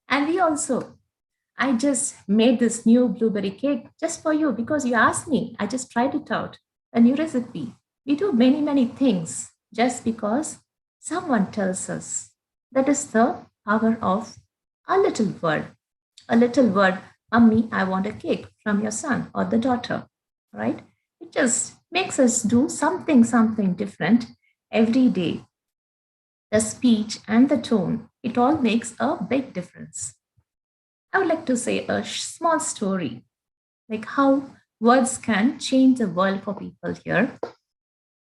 And we also, I just made this new blueberry cake just for you because you asked me. I just tried it out, a new recipe. We do many, many things just because someone tells us. That is the power of a little word. A little word, "Mummy, I want a cake," from your son or the daughter, right? It just makes us do something different every day. The speech and the tone, it all makes a big difference. I would like to say a small story, like how words can change the world for people here.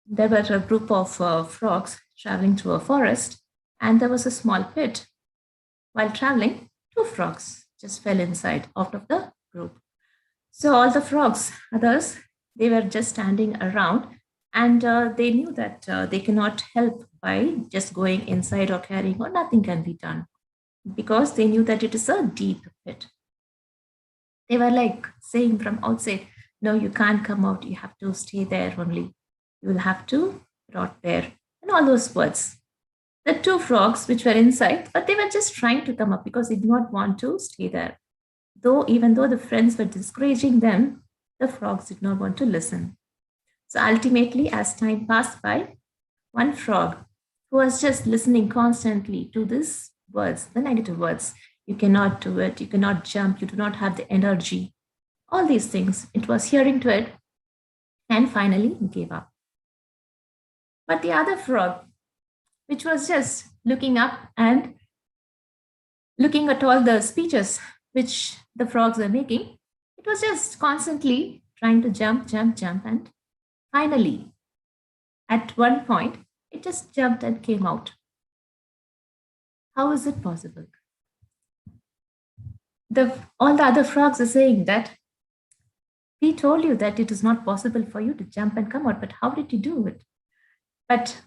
There were a group of frogs traveling through a forest, and there was a small pit. While traveling, two frogs just fell inside out of the group. So all the frogs, others, they were just standing around, and they knew that they cannot help by just going inside or carrying, or nothing can be done because they knew that it is a deep pit. They were like saying from outside, "No, you can't come out. You have to stay there only. You will have to rot there." And all those words. The two frogs which were inside, but they were just trying to come up because they did not want to stay there. Though, even though the friends were discouraging them, the frogs did not want to listen. So ultimately, as time passed by, one frog who was just listening constantly to these words, the negative words, "You cannot do it, you cannot jump, you do not have the energy," all these things, it was hearing to it and finally gave up. But the other frog, which was just looking up and looking at all the speeches which the frogs were making, it was just constantly trying to jump, and finally, at one point, it just jumped and came out. How is it possible? All the other frogs are saying that we told you that it is not possible for you to jump and come out, but how did you do it? But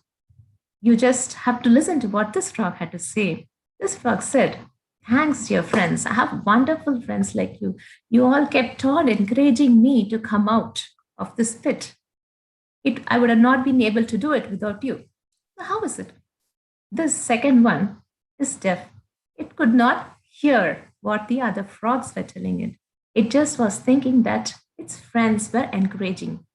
you just have to listen to what this frog had to say. This frog said, "Thanks, dear friends. I have wonderful friends like you. You all kept on encouraging me to come out of this pit. I would have not been able to do it without you." So how is it? This second one is deaf. It could not hear what the other frogs were telling it. It just was thinking that its friends were encouraging.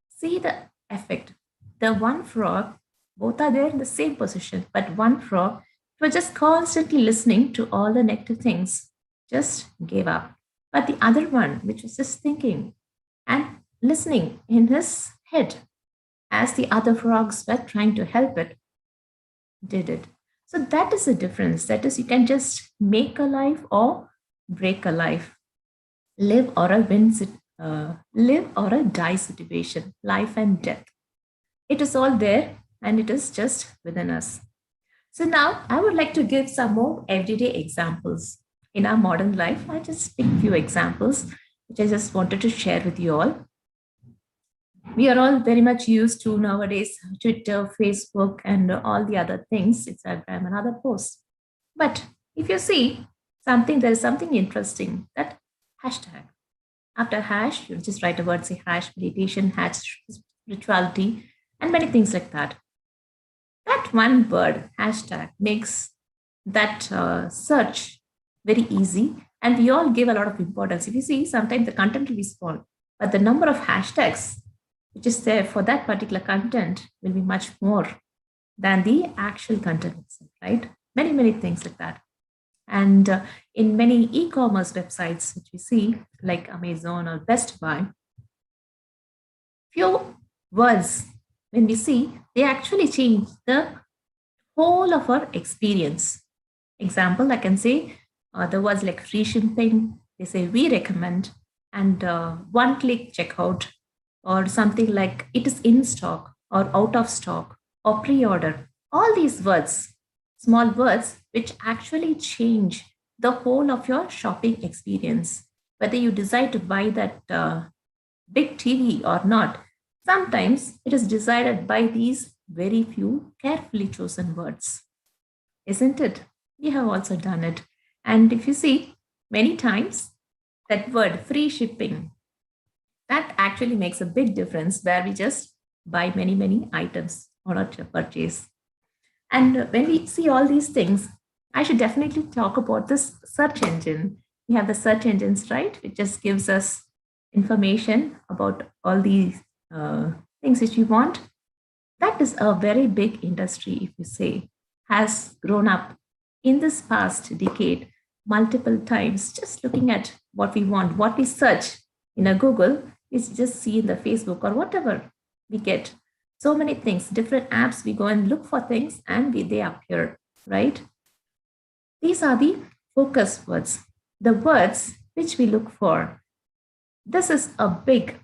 See the effect. The one frog, both are there in the same position, but one frog was just constantly listening to all the negative things, just gave up. But the other one, which was just thinking and listening in his head as the other frogs were trying to help it, did it. So that is the difference. That is, you can just make a life or break a life, live or live or a die situation, life and death. It is all there and it is just within us. So now I would like to give some more everyday examples in our modern life. I just pick few examples which I just wanted to share with you all. We are all very much used to nowadays Twitter, Facebook, and all the other things, Instagram and other posts. But if you see something, there is something interesting, that hashtag. After hash, you just write a word, say hash meditation, hash spirituality, and many things like that. That one word, hashtag, makes that search very easy And we all give a lot of importance. If you see, sometimes the content will be small, but the number of hashtags which is there for that particular content will be much more than the actual content itself, right? Many, many things like that. And in many e-commerce websites, which we see, like Amazon or Best Buy, few words, when we see, they actually change the whole of our experience. Example, I can say the words like free shipping, they say we recommend, and one-click checkout, or something like it is in stock or out of stock or pre-order. All these words, small words, which actually change the whole of your shopping experience. Whether you decide to buy that big TV or not, sometimes it is decided by these very few carefully chosen words. Isn't it? We have also done it. And if you see, many times that word free shipping, that actually makes a big difference where we just buy many, many items on our purchase. And when we see all these things, I should definitely talk about this search engine. We have the search engines, right? It just gives us information about all these things which we want. That is a very big industry, if you say, has grown up in this past decade multiple times, just looking at what we want, what we search in a Google, we just see in the Facebook or whatever we get. So many things, different apps, we go and look for things and they appear, right? These are the focus words, the words which we look for. This is a big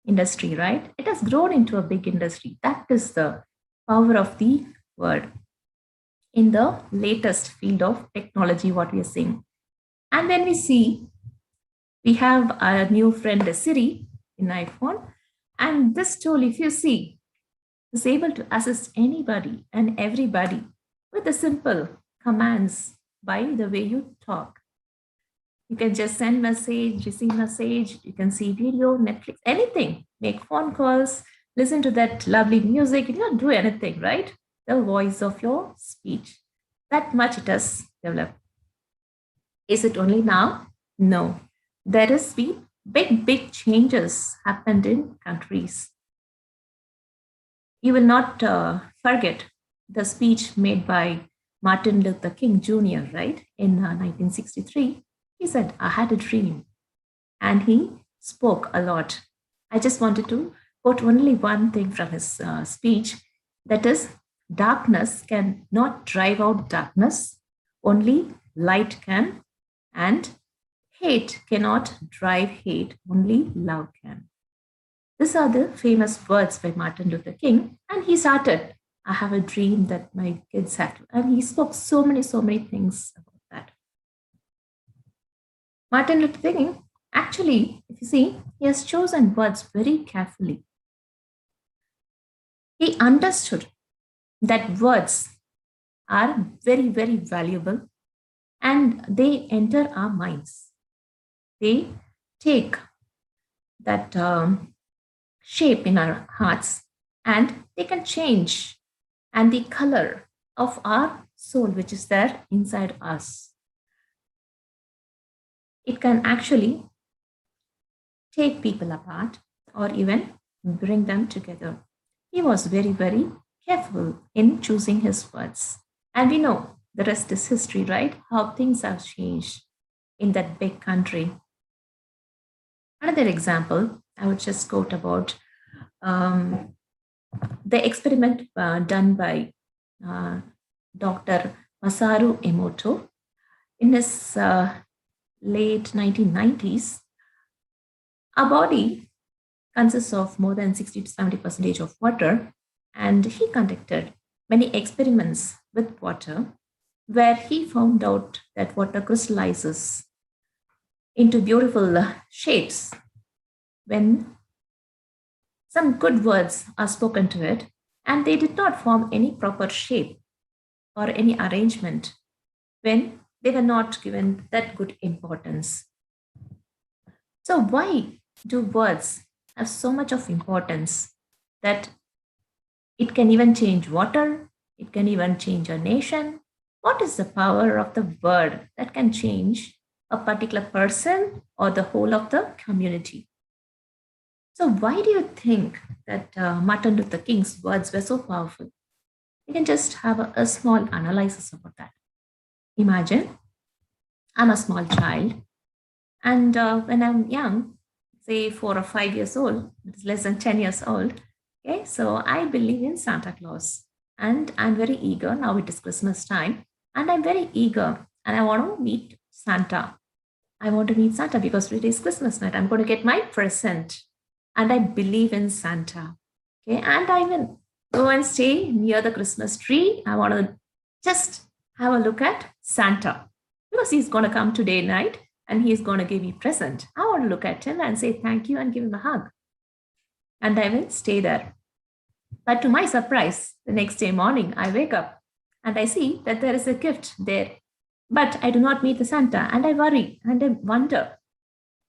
industry, right? It has grown into a big industry. That is the power of the word in the latest field of technology, what we are seeing. And when we see, we have our new friend Siri in iPhone, and this tool, if you see, is able to assist anybody and everybody with the simple commands by the way you talk. You can just send message, receive message, you can see video, Netflix, anything, make phone calls, listen to that lovely music. You don't do anything, right? The voice of your speech. That much it has developed. Is it only now? No. There has been big changes happened in countries. You will not forget the speech made by Martin Luther King Jr., right? In 1963, he said, I had a dream. And he spoke a lot. I just wanted to quote only one thing from his speech, that is, darkness can not drive out darkness, only light can, and hate cannot drive hate, only love can. These are the famous words by Martin Luther King, and he started, I have a dream that my kids have to, and he spoke so many things about that. Martin Luther King, actually, if you see, he has chosen words very carefully. He understood that words are very valuable and they enter our minds. They take that shape in our hearts and they can change and the color of our soul, which is there inside us. It can actually take people apart or even bring them together. He was very careful in choosing his words. And we know the rest is history, right? How things have changed in that big country. Another example, I would just quote about the experiment done by Dr. Masaru Emoto in his late 1990s. Our body consists of more than 60 to 70% of water, and he conducted many experiments with water where he found out that water crystallizes into beautiful shapes when some good words are spoken to it, and they did not form any proper shape or any arrangement when they were not given that good importance. So why do words have so much of importance that it can even change water, it can even change a nation? What is the power of the word that can change a particular person or the whole of the community. So why do you think that Martin Luther King's words were so powerful? You can just have a small analysis about that. Imagine I'm a small child, and when I'm young, say 4 or 5 years old, it's less than 10 years old, okay, so I believe in Santa Claus, and I'm very eager. Now it is Christmas time, and I'm very eager, and I want to meet Santa. I want to meet Santa because it is Christmas night. I'm going to get my present, and I believe in Santa, okay, and I will go and stay near the Christmas tree. I want to just have a look at Santa because he's going to come today night and he's going to give me present. I want to look at him and say thank you and give him a hug. And I will stay there. But to my surprise, the next day morning, I wake up and I see that there is a gift there. But I do not meet the Santa, and I worry and I wonder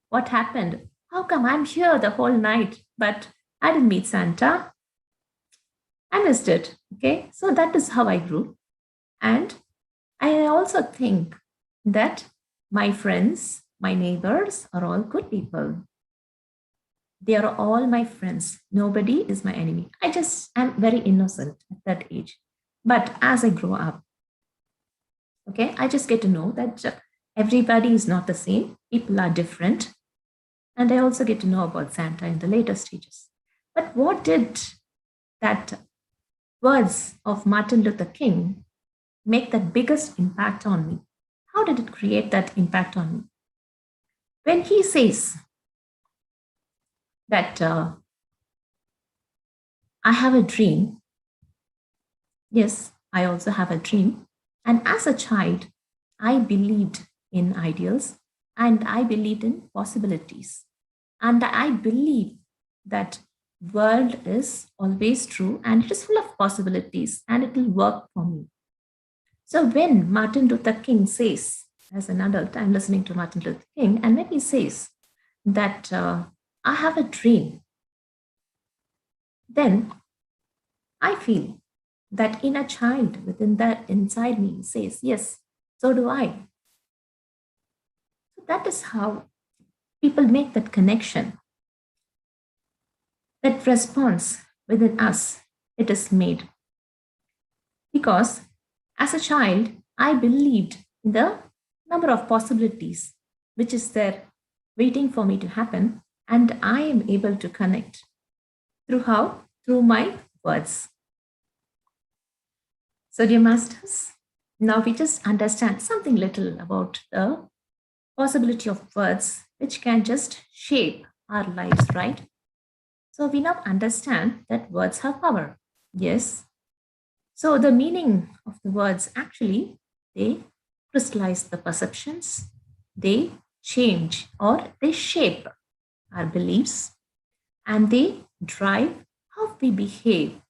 what happened. How come I'm here the whole night, but I didn't meet Santa? I missed it. Okay, so that is how I grew. And I also think that my friends, my neighbors are all good people. They are all my friends. Nobody is my enemy. I just am very innocent at that age. But as I grow up, okay, I just get to know that everybody is not the same. People are different. And I also get to know about Santa in the later stages. But what did that words of Martin Luther King make the biggest impact on me? How did it create that impact on me? When he says that I have a dream, yes, I also have a dream. And as a child, I believed in ideals and I believed in possibilities. And I believe that world is always true and it is full of possibilities and it will work for me. So when Martin Luther King says, as an adult, I'm listening to Martin Luther King, and when he says that I have a dream, then I feel that inner child within that inside me says, yes, so do I. So that is how people make that connection. That response within us, it is made. Because as a child, I believed in the number of possibilities which is there waiting for me to happen, and I am able to connect. Through how? Through my words. So, dear masters, now we just understand something little about the possibility of words which can just shape our lives, right? So, we now understand that words have power. Yes. So, the meaning of the words actually, they crystallize the perceptions, they change or they shape our beliefs, and they drive how we behave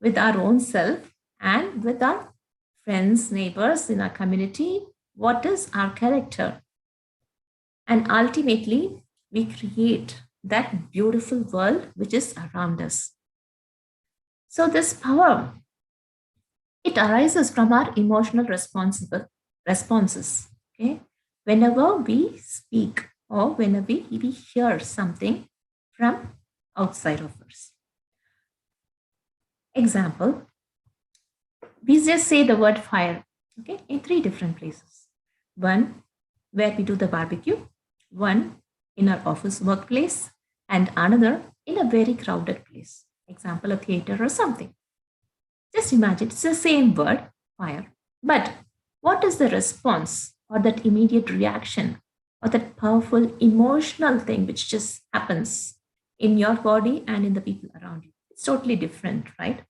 with our own self and with our friends, neighbors in our community. What is our character? And ultimately, we create that beautiful world which is around us. So, this power, it arises from our emotional responses. Okay, whenever we speak or whenever we hear something from outside of us. Example, we just say the word fire, okay, in 3 different places. One where we do the barbecue, one in our office workplace, and another in a very crowded place. Example, a theater or something. Just imagine it's the same word, fire. But what is the response or that immediate reaction or that powerful emotional thing which just happens in your body and in the people around you? It's totally different, right?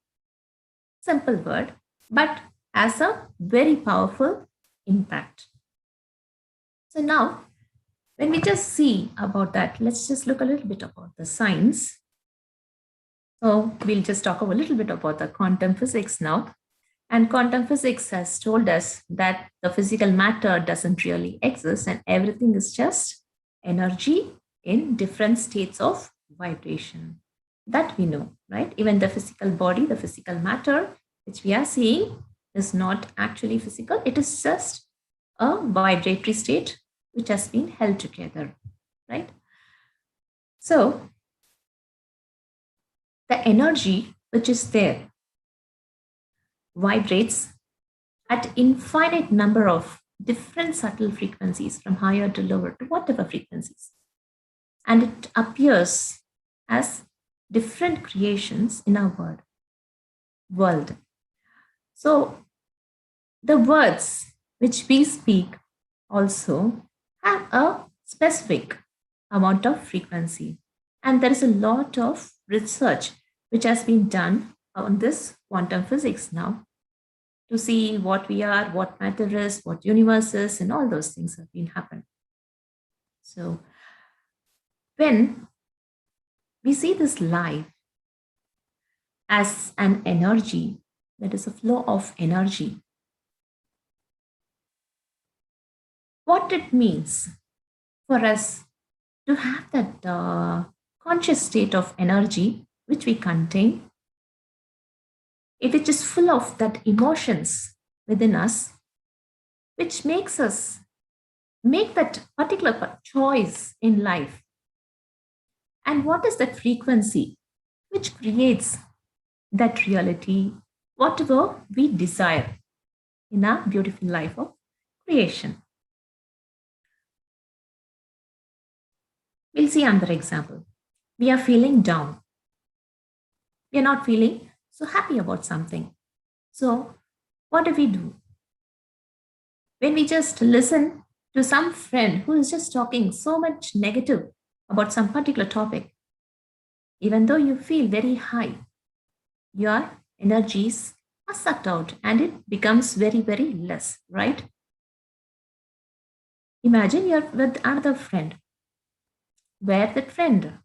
Simple word, but has a very powerful impact. So now, when we just see about that, let's just look a little bit about the science. So we'll just talk a little bit about the quantum physics now. And quantum physics has told us that the physical matter doesn't really exist and everything is just energy in different states of vibration. That we know, right? Even the physical body, the physical matter, which we are seeing is not actually physical. It is just a vibratory state which has been held together, right? So the energy which is there vibrates at infinite number of different subtle frequencies from higher to lower to whatever frequencies. And it appears as different creations in our world. So the words which we speak also have a specific amount of frequency. And there is a lot of research which has been done on this quantum physics now to see what we are, what matter is, what universe is, and all those things have been happening. So when we see this life as an energy, that is a flow of energy, what it means for us to have that conscious state of energy which we contain, it is just full of that emotions within us, which makes us make that particular choice in life. And what is that frequency which creates that reality, whatever we desire in our beautiful life of creation? We'll see another example. We are feeling down. We are not feeling so happy about something. So, what do? When we just listen to some friend who is just talking so much negative about some particular topic, even though you feel very high, your energies are sucked out and it becomes very, very less, right? Imagine you're with another friend where that friend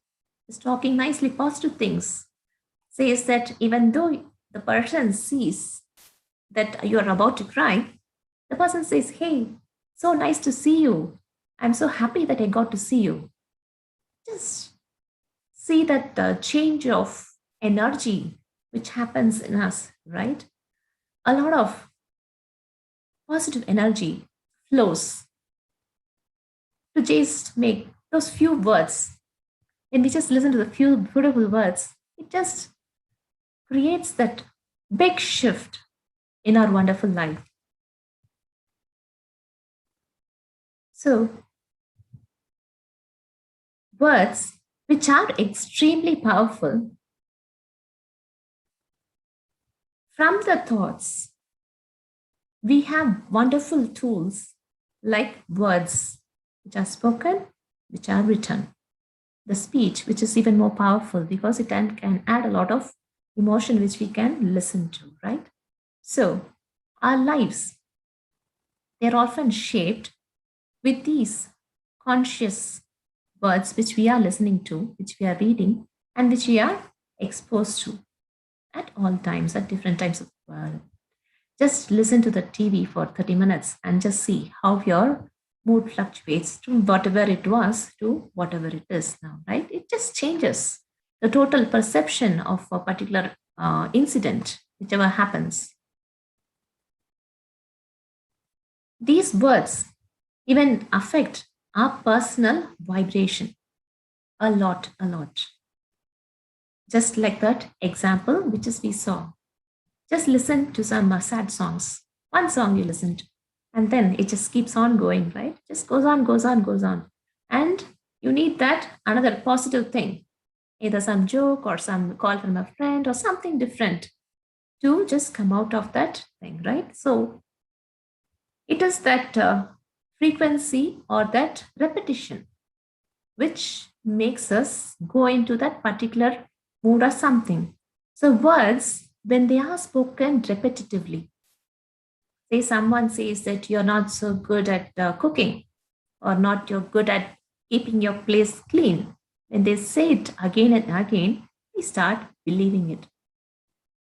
is talking nicely positive things, says that even though the person sees that you're about to cry, the person says, "Hey, so nice to see you. I'm so happy that I got to see you." Just see that change of energy which happens in us, right? A lot of positive energy flows to just make those few words. When we just listen to the few beautiful words, it just creates that big shift in our wonderful life. So, words which are extremely powerful from the thoughts, we have wonderful tools like words which are spoken, which are written. The speech, which is even more powerful because it can add a lot of emotion which we can listen to, right? So, our lives, they're often shaped with these conscious words which we are listening to, which we are reading, and which we are exposed to at all times, at different times of the world. Just listen to the TV for 30 minutes and just see how your mood fluctuates from whatever it was to whatever it is now, right? It just changes the total perception of a particular incident, whichever happens. These words even affect our personal vibration a lot, a lot. Just like that example, which is we saw. Just listen to some sad songs. One song you listen to, and then it just keeps on going, right? Just goes on, goes on, goes on. And you need that another positive thing, either some joke or some call from a friend or something different to just come out of that thing, right? So it is that frequency or that repetition which makes us go into that particular mood or something. So words, when they are spoken repetitively, say someone says that you're not so good at cooking or not you're good at keeping your place clean. When they say it again and again, we start believing it.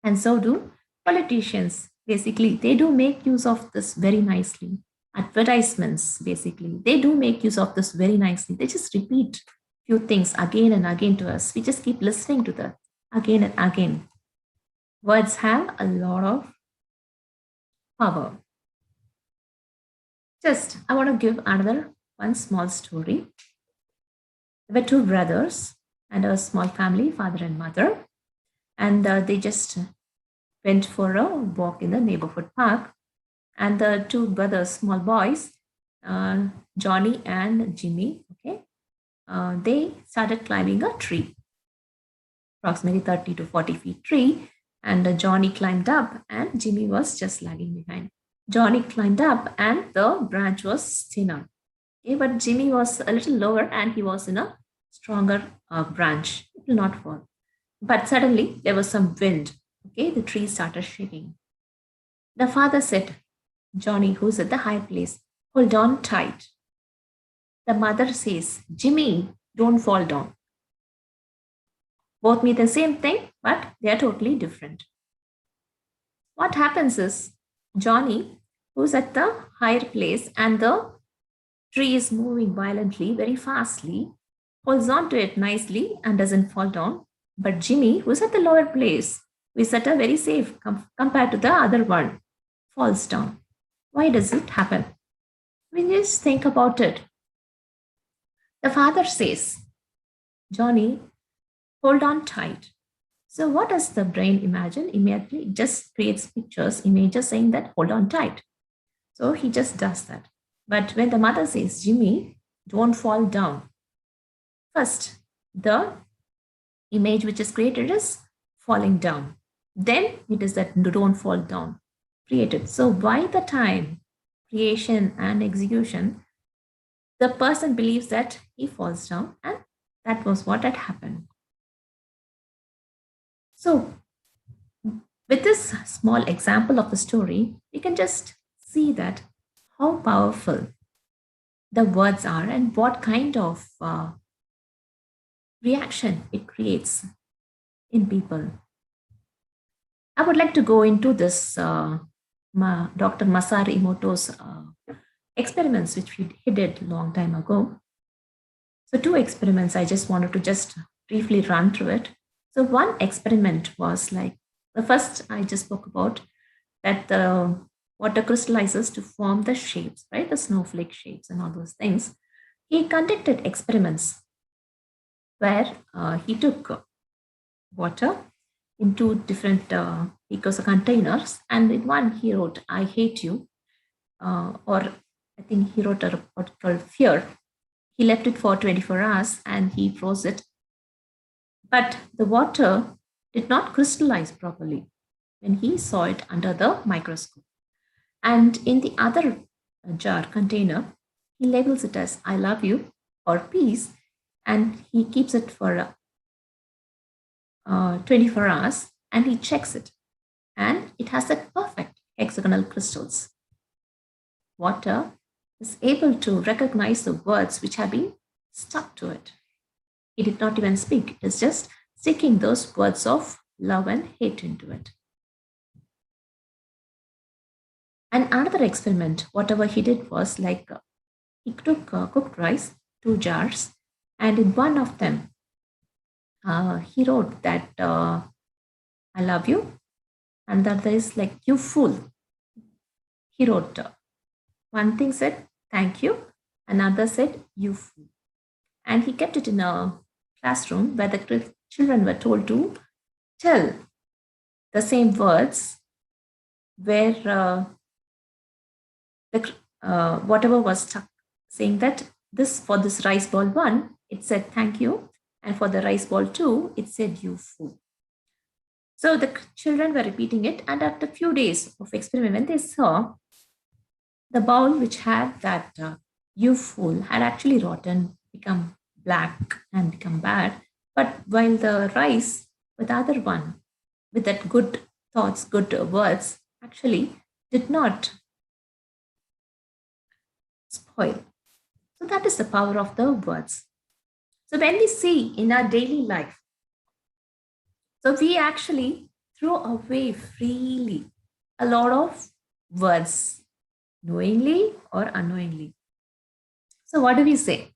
And so do politicians. Basically, they do make use of this very nicely. Advertisements, basically, they do make use of this very nicely. They just repeat few things again and again to us. We just keep listening to that again and again. Words have a lot of power. Just, I want to give another one small story. There were two brothers and a small family, father and mother, and they just went for a walk in the neighborhood park. And the two brothers, small boys, Johnny and Jimmy, okay, they started climbing a tree, approximately 30 to 40 feet tree. And Johnny climbed up, and Jimmy was just lagging behind. Johnny climbed up, and the branch was thinner. Okay, but Jimmy was a little lower, and he was in a stronger branch. It will not fall. But suddenly there was some wind. Okay, the tree started shaking. The father said, Johnny, who's at the higher place, hold on tight. The mother says, Jimmy, don't fall down. Both mean the same thing, but they are totally different. What happens is Johnny, who's at the higher place and the tree is moving violently, very fastly, holds on to it nicely and doesn't fall down. But Jimmy, who's at the lower place, who is at a very safe compared to the other one, falls down. Why does it happen? We just think about it. The father says, Johnny, hold on tight. So what does the brain imagine? Immediately it just creates pictures, images saying that hold on tight. So he just does that. But when the mother says, Jimmy, don't fall down, first, the image which is created is falling down. Then it is that don't fall down created. So by the time creation and execution, the person believes that he falls down, and that was what had happened. So with this small example of the story, we can just see that how powerful the words are and what kind of reaction it creates in people. I would like to go into this Dr. Masaru Emoto's experiments, which he did a long time ago. So two experiments, I just wanted to just briefly run through it. So one experiment was like, the first I just spoke about that the water crystallizes to form the shapes, right? The snowflake shapes and all those things. He conducted experiments where he took water in two different PSSM containers, and in one he wrote, I hate you, or I think he wrote what called fear. He left it for 24 hours and he froze it. But the water did not crystallize properly when he saw it under the microscope. And in the other jar container, he labels it as I love you or peace, and he keeps it for 24 hours and he checks it. And it has that perfect hexagonal crystals. Water is able to recognize the words which have been stuck to it. He did not even speak. It is just sticking those words of love and hate into it. And another experiment, whatever he did was like he took cooked rice, 2 jars, and in one of them, he wrote that I love you, and that there is like you fool. He wrote one thing said thank you, another said you fool, and he kept it in a classroom where the children were told to tell the same words where whatever was stuck, saying that this for this rice ball 1, it said thank you, and for the rice ball 2, it said you fool. So the children were repeating it, and after a few days of experiment, when they saw the bowl which had that you fool had actually rotten, become black and become bad, but while the rice with the other one, with that good thoughts, good words, actually did not spoil. So that is the power of the words. So when we see in our daily life, so we actually throw away freely a lot of words, knowingly or unknowingly. So what do we say?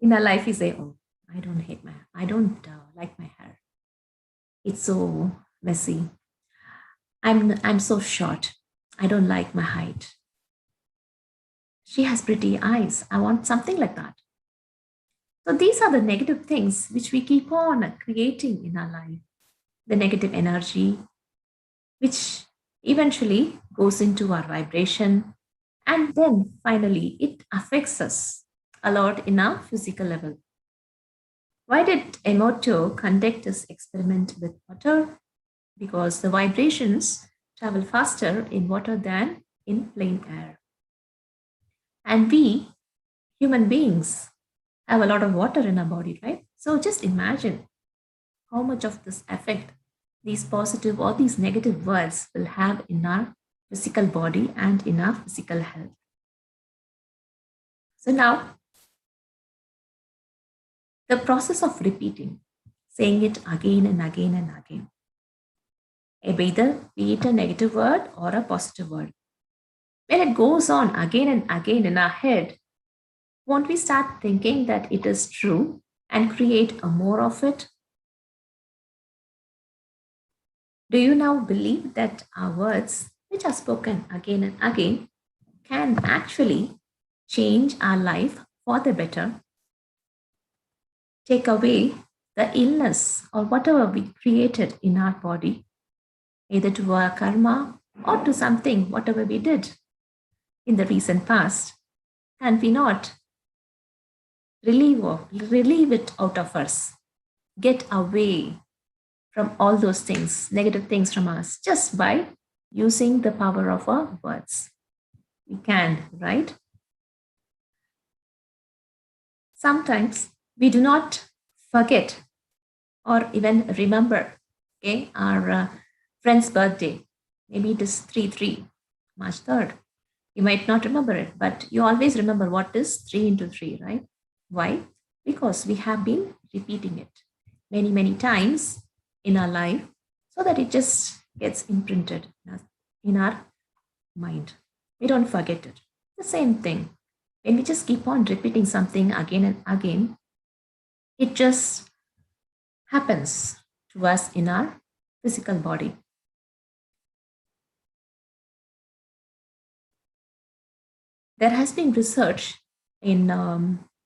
In our life, we say, oh, I don't like my hair. It's so messy. I'm so short. I don't like my height. She has pretty eyes. I want something like that. So these are the negative things which we keep on creating in our life. The negative energy, which eventually goes into our vibration. And then finally, it affects us a lot in our physical level. Why did Emoto conduct this experiment with water? Because the vibrations travel faster in water than in plain air. And we, human beings, have a lot of water in our body, right? So just imagine how much of this effect these positive or these negative words will have in our physical body and in our physical health. So now, the process of repeating, saying it again and again and again, either be it a negative word or a positive word. When it goes on again and again in our head, won't we start thinking that it is true and create a more of it? Do you now believe that our words, which are spoken again and again, can actually change our life for the better? Take away the illness or whatever we created in our body, either to our karma or to something, whatever we did in the recent past. Can we not relieve it out of us? Get away from all those things, negative things from us, just by using the power of our words. We can, right? Sometimes we do not forget or even remember, okay, our friend's birthday. Maybe it is 3 March 3rd. You might not remember it, but you always remember what is 3 into 3, right? Why? Because we have been repeating it many, many times in our life so that it just gets imprinted in our mind. We don't forget it. The same thing. When we just keep on repeating something again and again, it just happens to us in our physical body. There has been research in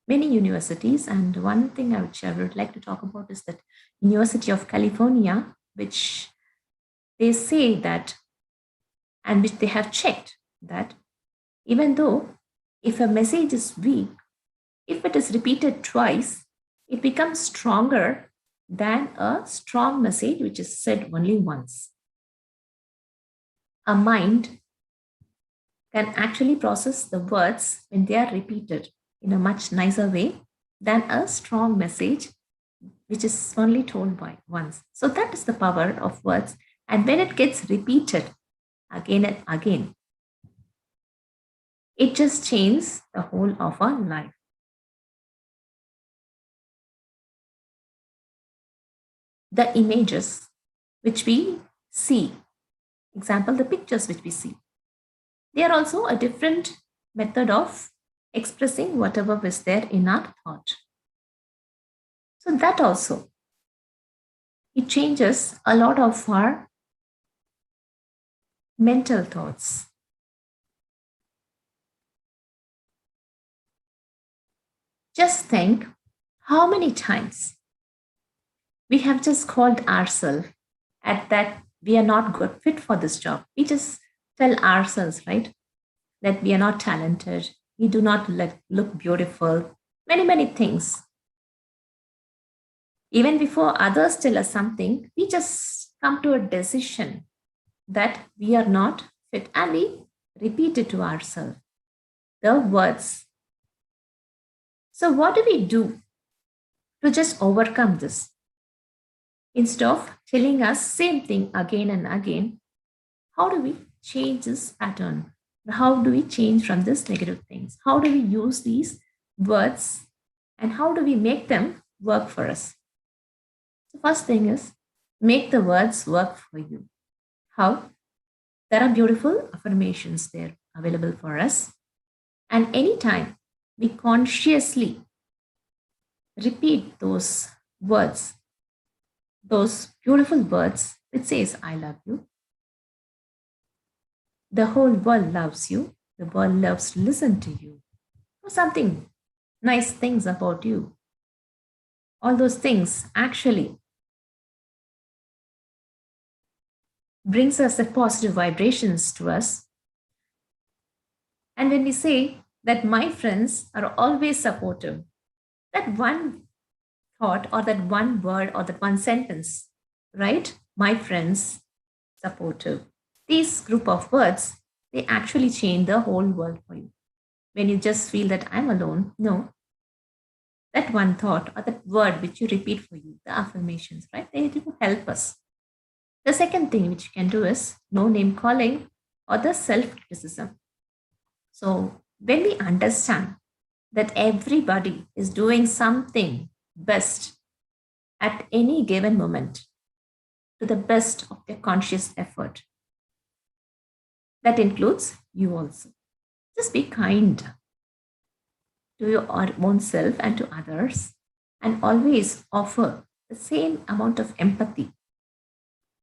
many universities, and one thing which I would like to talk about is that University of California, which they say that, and which they have checked that even though if a message is weak, if it is repeated twice, it becomes stronger than a strong message which is said only once. A mind can actually process the words when they are repeated in a much nicer way than a strong message which is only told by once. So that is the power of words. And when it gets repeated again and again, it just changes the whole of our life. The images which we see, example, the pictures which we see, they are also a different method of expressing whatever was there in our thought. So that also, it changes a lot of our mental thoughts. Just think how many times we have just called ourselves at that we are not good fit for this job. We just tell ourselves, right, that we are not talented, we do not look beautiful, many, many things. Even before others tell us something, we just come to a decision that we are not fit and we repeat it to ourselves. The words. So, what do we do to just overcome this? Instead of telling us same thing again and again, how do we change this pattern? How do we change from these negative things? How do we use these words and how do we make them work for us? The first thing is make the words work for you. How? There are beautiful affirmations there available for us. And anytime we consciously repeat those words, those beautiful words, it says, I love you. The whole world loves you. The world loves to listen to you. Or something, nice things about you. All those things actually brings us the positive vibrations to us. And when we say that my friends are always supportive, that one thought or that one word or that one sentence, right? My friends, supportive. These group of words, they actually change the whole world for you. When you just feel that I'm alone, no. That one thought or that word which you repeat for you, the affirmations, right? They do help us. The second thing which you can do is no name calling or the self criticism. So when we understand that everybody is doing something best at any given moment to the best of their conscious effort, that includes you also. Just be kind to your own self and to others, and always offer the same amount of empathy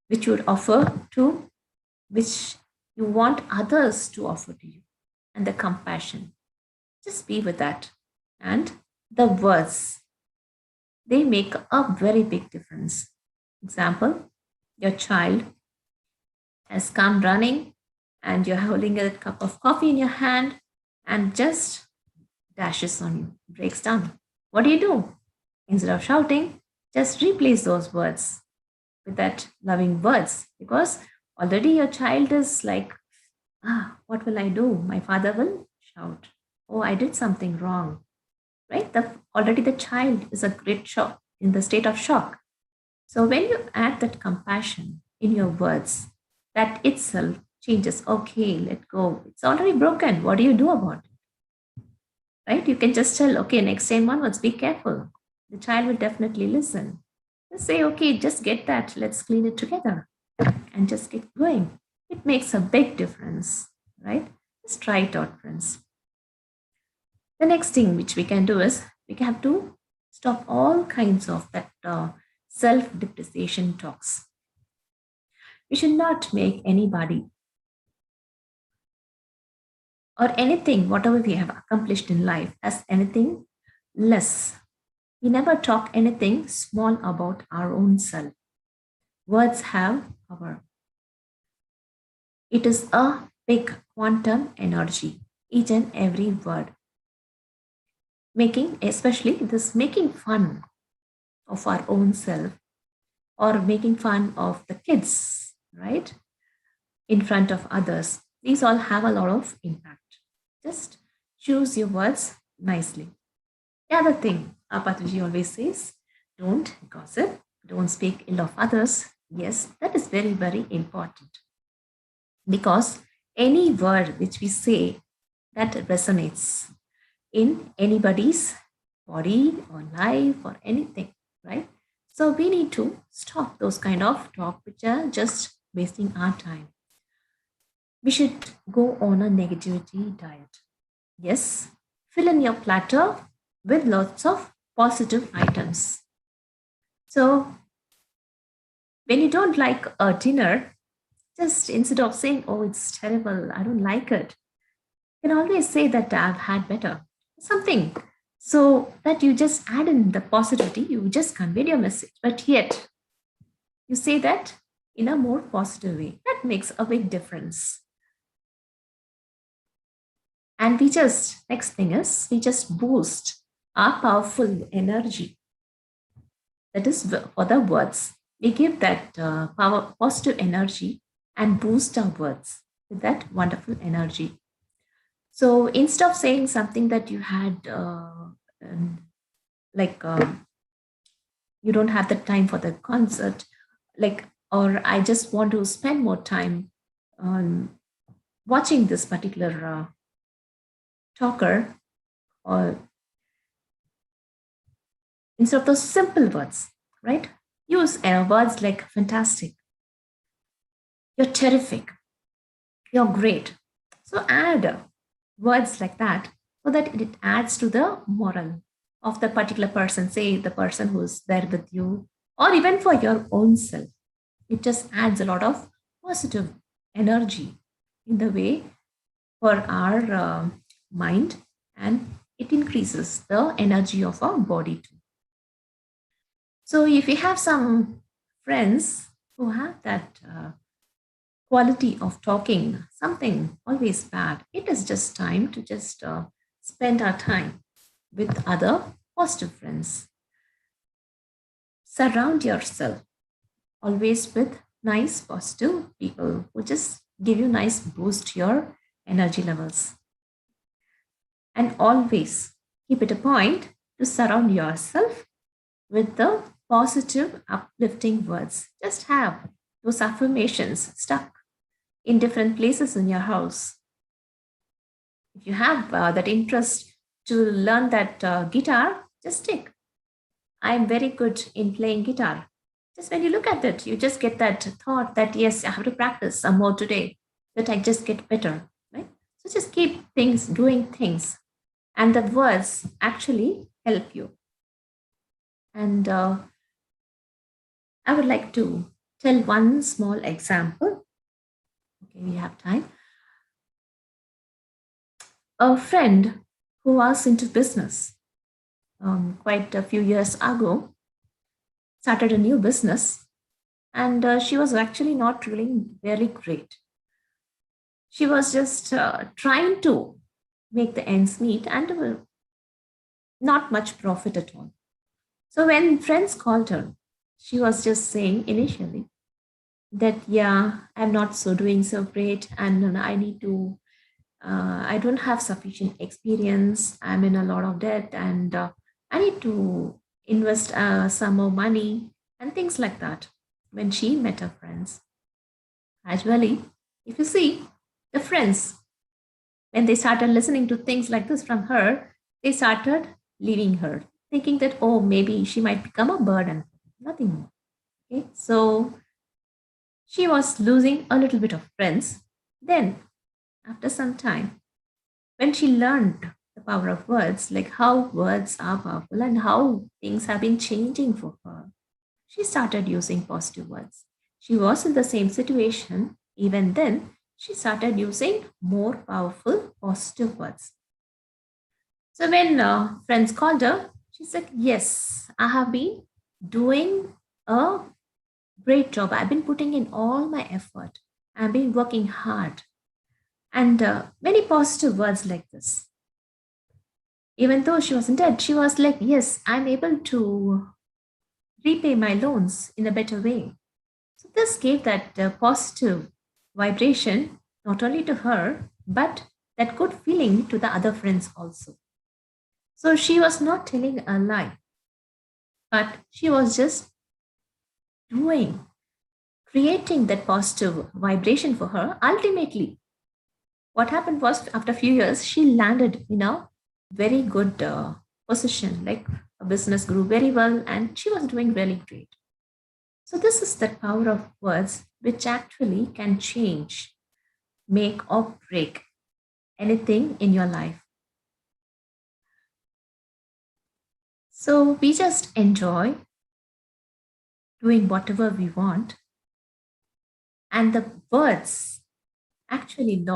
which you would offer to, which you want others to offer to you, and the compassion. Just be with that. And the words, they make a very big difference. Example, your child has come running and you're holding a cup of coffee in your hand and just dashes on you, breaks down. What do? Instead of shouting, just replace those words with that loving words, because already your child is like, what will I do? My father will shout. Oh, I did something wrong, right? Already the child is a great shock, in the state of shock. So when you add that compassion in your words, that itself changes. Okay, let go. It's already broken. What do you do about it? Right? You can just tell, okay, next time onwards, be careful. The child will definitely listen. Just say, okay, just get that. Let's clean it together and just get going. It makes a big difference, right? Just try it out, friends. The next thing which we can do is we have to stop all kinds of that self-depreciation talks. We should not make anybody or anything, whatever we have accomplished in life, as anything less. We never talk anything small about our own self. Words have power. It is a big quantum energy, each and every word. Especially this making fun of our own self or making fun of the kids, right? In front of others. These all have a lot of impact. Just choose your words nicely. The other thing, Apatuji always says, don't gossip, don't speak ill of others. Yes, that is very, very important. Because any word which we say that resonates in anybody's body or life or anything, right? So we need to stop those kind of talk which are just wasting our time. We should go on a negativity diet. Yes, fill in your platter with lots of positive items. So when you don't like a dinner, just instead of saying, oh, it's terrible, I don't like it, you can always say that I've had better. Something. So that you just add in the positivity, you just convey your message. But yet, you say that in a more positive way. That makes a big difference. And next thing is, we just boost our powerful energy. That is for the words. We give that positive energy and boost our words with that wonderful energy. So instead of saying something that you had, you don't have the time for the concert, or I just want to spend more time on watching this particular talker, or instead of those simple words, right? Use words like fantastic, you're terrific, you're great. So add words like that so that it adds to the moral of the particular person, say the person who's there with you, or even for your own self. It just adds a lot of positive energy in the way for our mind, and it increases the energy of our body too. So if you have some friends who have that quality of talking something always bad, it is just time to just spend our time with other positive friends. Surround yourself always with nice positive people who just give you nice boost your energy levels. And always keep it a point to surround yourself with the positive uplifting words. Just have those affirmations stuck in different places in your house. If you have that interest to learn that guitar, just stick. I'm very good in playing guitar. Just when you look at it, you just get that thought that, yes, I have to practice some more today, that I just get better, right? So just keep things, doing things, and the words actually help you. And I would like to tell one small example. Okay, we have time. A friend who was into business quite a few years ago started a new business, and she was actually not really very great. She was just trying to make the ends meet and not much profit at all. So when friends called her, she was just saying initially that, yeah, I'm not so doing so great, and I need to I don't have sufficient experience. I'm in a lot of debt, and I need to invest some more money and things like that. When she met her friends, gradually, if you see the friends, when they started listening to things like this from her, they started leaving her, thinking that, oh, maybe she might become a burden, nothing more. Okay, so she was losing a little bit of friends. Then, after some time, when she learned the power of words, like how words are powerful and how things have been changing for her, she started using positive words. She was in the same situation. Even then, she started using more powerful positive words. So when friends called her, she said, yes, I have been doing a great job. I've been putting in all my effort. I've been working hard. And many positive words like this. Even though she wasn't dead, she was like, yes, I'm able to repay my loans in a better way. So this gave that positive vibration not only to her, but that good feeling to the other friends also. So she was not telling a lie, but she was just doing, creating that positive vibration for her. Ultimately, what happened was after a few years, she landed in a very good position, like a business grew very well and she was doing really great. So, this is the power of words, which actually can change, make, or break anything in your life. So, we just enjoy doing whatever we want, and the words actually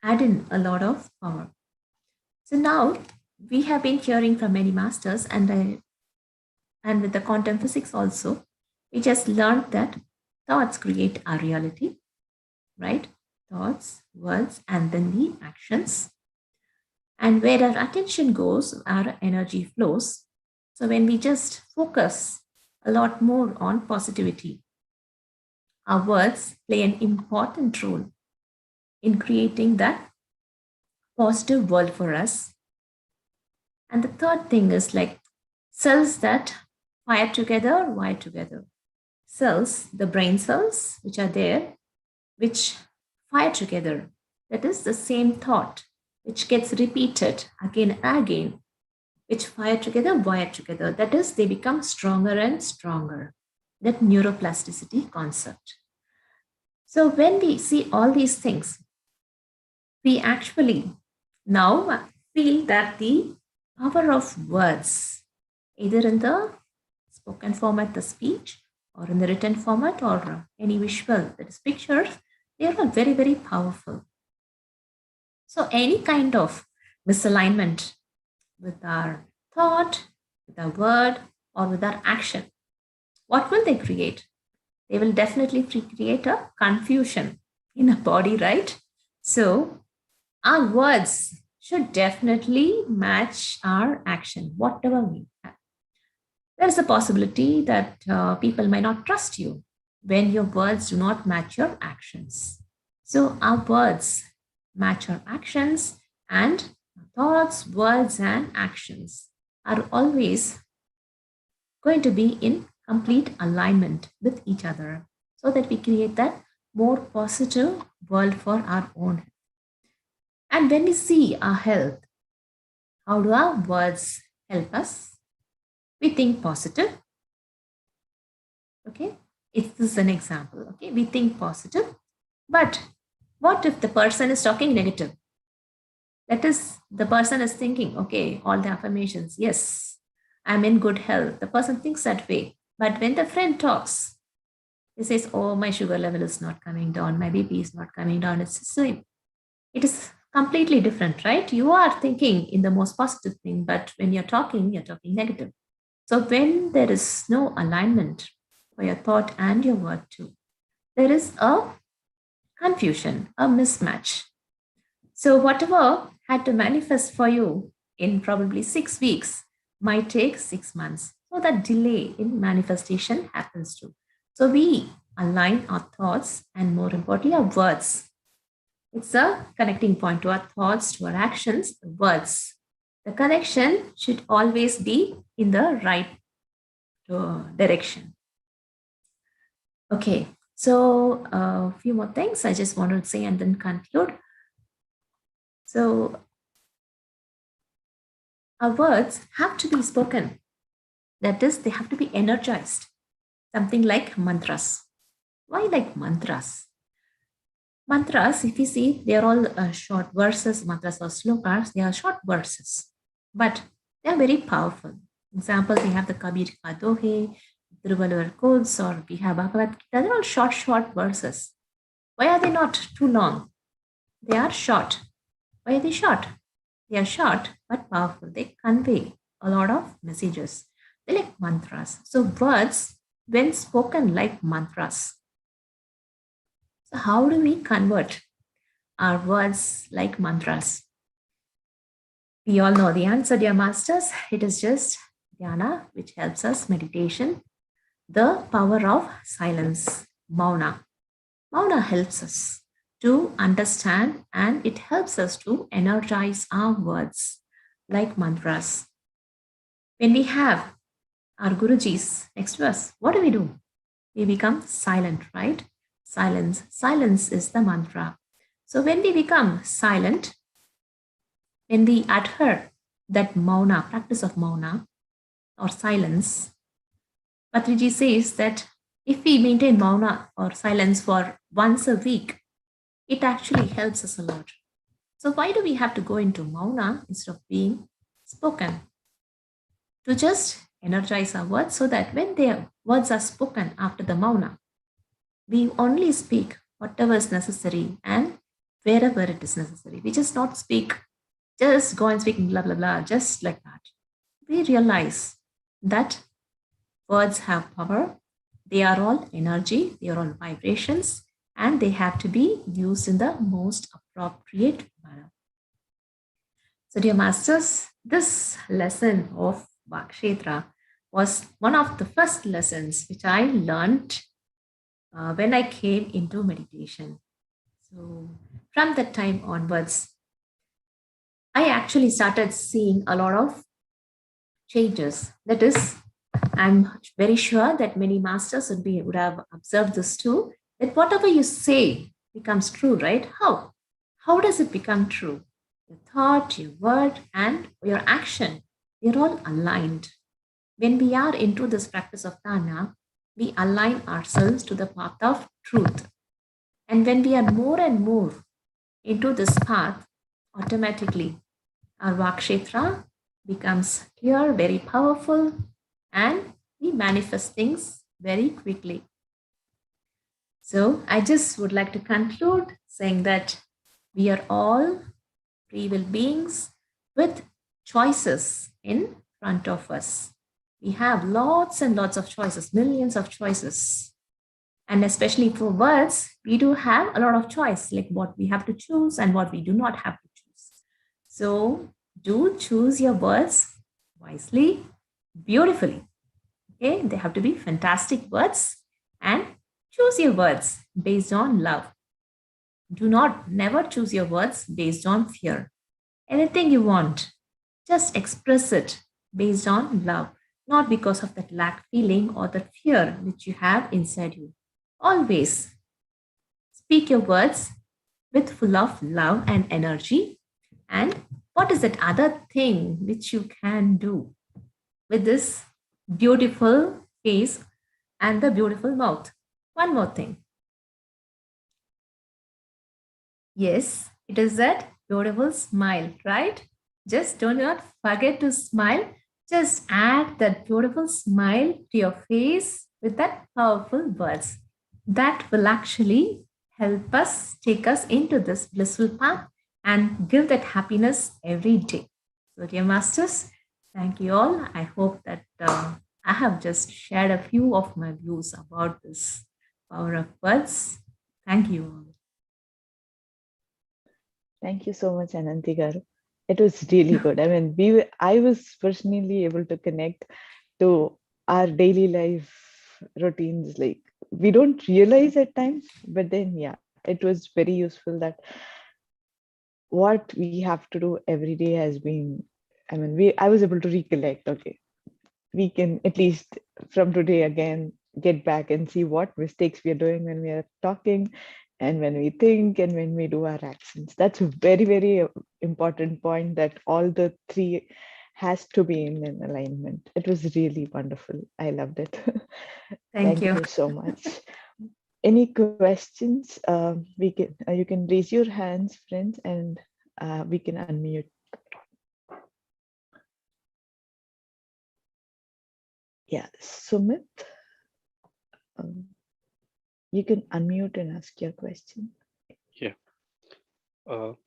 add in a lot of power. So, now we have been hearing from many masters, and with the quantum physics also, we just learned that thoughts create our reality, right? Thoughts, words, and then the actions. And where our attention goes, our energy flows. So when we just focus a lot more on positivity, our words play an important role in creating that positive world for us. And the third thing is like cells that fire together, wire together. Cells, the brain cells, which are there, which fire together. That is the same thought, which gets repeated again and again, which fire together, wire together. That is, they become stronger and stronger. That neuroplasticity concept. So when we see all these things, we actually now feel that the power of words, either in the spoken format, the speech, or in the written format, or any visual, that is pictures, they are all very, very powerful. So any kind of misalignment with our thought, with our word, or with our action, what will they create? They will definitely create a confusion in a body, right? So our words should definitely match our action, whatever we have. There's a possibility that people may not trust you when your words do not match your actions. So our words match our actions, and thoughts, words, and actions are always going to be in complete alignment with each other so that we create that more positive world for our own. And when we see our health, how do our words help us? We think positive. Okay, this is an example. Okay, we think positive, but what if the person is talking negative? That is, the person is thinking, okay, all the affirmations, yes, I'm in good health. The person thinks that way. But when the friend talks, he says, oh, my sugar level is not coming down, my BP is not coming down. It's the same. It is completely different, right? You are thinking in the most positive thing, but when you're talking negative. So when there is no alignment for your thought and your word too, there is a confusion, a mismatch. So whatever had to manifest for you in probably 6 weeks might take 6 months. So that delay in manifestation happens too. So we align our thoughts and more importantly, our words. It's a connecting point to our thoughts, to our actions, the words. The connection should always be in the right direction. Okay, so a few more things I just wanted to say and then conclude. So our words have to be spoken. That is, they have to be energized. Something like mantras. Why like mantras? Mantras, if you see, they are all short verses. Mantras or slokas, they are short verses, but they are very powerful. Example, we have the Kabir Ka Dohe, Thiruvalluvar Codes, or we have Bhagavad Gita. They're all short verses. Why are they not too long? They are short. Why are they short? They are short but powerful. They convey a lot of messages. They're like mantras. So words, when spoken like mantras. So how do we convert our words like mantras? We all know the answer, dear masters. It is just dhyana, which helps us meditation. The power of silence, mauna. Mauna helps us to understand and it helps us to energize our words like mantras. When we have our Gurujis next to us, what do? We become silent, right? Silence is the mantra. So when we become silent, when we adhere that mauna, practice of mauna or silence, Patriji says that if we maintain mauna or silence for once a week, it actually helps us a lot. So why do we have to go into mauna instead of being spoken? To just energize our words so that when their words are spoken after the mauna, we only speak whatever is necessary and wherever it is necessary. We just not speak, just go and speak blah, blah, blah, just like that. We realize that words have power. They are all energy, they are all vibrations, and they have to be used in the most appropriate manner. So, dear masters, this lesson of Vakshetra was one of the first lessons which I learned when I came into meditation. So, from that time onwards, I actually started seeing a lot of changes. That is, I'm very sure that many masters would have observed this too, that whatever you say becomes true, right? How? How does it become true? Your thought, your word, and your action, they're all aligned. When we are into this practice of dhyana, we align ourselves to the path of truth. And when we are more and more into this path, automatically our Vakshetra becomes clear, very powerful, and we manifest things very quickly. So I just would like to conclude saying that we are all free will beings with choices in front of us. We have lots and lots of choices, millions of choices. And especially for words, we do have a lot of choice, like what we have to choose and what we do not have to choose. So do choose your words wisely, beautifully. Okay, they have to be fantastic words, and choose your words based on love. Do not never choose your words based on fear. Anything you want, just express it based on love, not because of that lack feeling or the fear which you have inside you. Always speak your words with full of love and energy. And what is that other thing which you can do with this beautiful face and the beautiful mouth? One more thing. Yes, it is that beautiful smile, right? Just do not forget to smile. Just add that beautiful smile to your face with that powerful words. That will actually help us take us into this blissful path and give that happiness every day. So, dear masters, thank you all. I hope that I have just shared a few of my views about this power of words. Thank you all. Thank you so much, Ananti garu. It was really good. I mean, I was personally able to connect to our daily life routines. Like, we don't realize at times, but then, yeah, it was very useful that what we have to do every day has been, I mean, I was able to recollect, okay, we can at least from today again get back and see what mistakes we are doing when we are talking and when we think and when we do our actions. That's a very, very important point, that all the three has to be in an alignment. It was really wonderful. I loved it. Thank you. You so much. Any questions? You can raise your hands, friends, and we can unmute. Yeah, Sumit, you can unmute and ask your question. Yeah.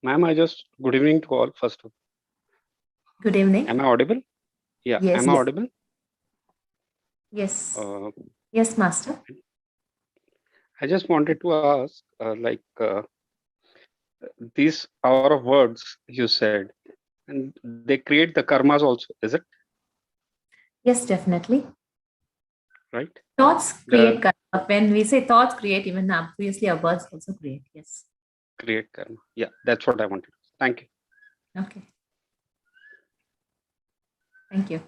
Ma'am, good evening to all first. Good evening. Am I audible? Yeah. Yes. Am I audible? Yes. Yes, Master. I just wanted to ask, these power of words you said, and they create the karmas also, is it? Yes, definitely. Right. Thoughts create karma. When we say thoughts create, even obviously our words also create. Yes. Create karma. Yeah, that's what I wanted. Thank you. Okay. Thank you.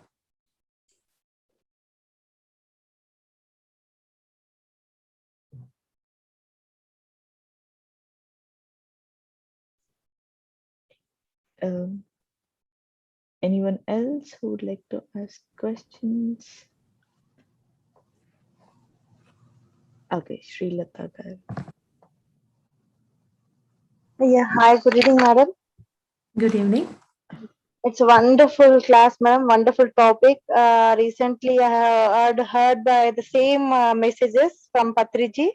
Anyone else who would like to ask questions? Okay, Srilata garu. Yeah, hi, good evening, madam. Good evening. It's a wonderful class, madam. Wonderful topic. Recently, I have heard by the same messages from Patriji.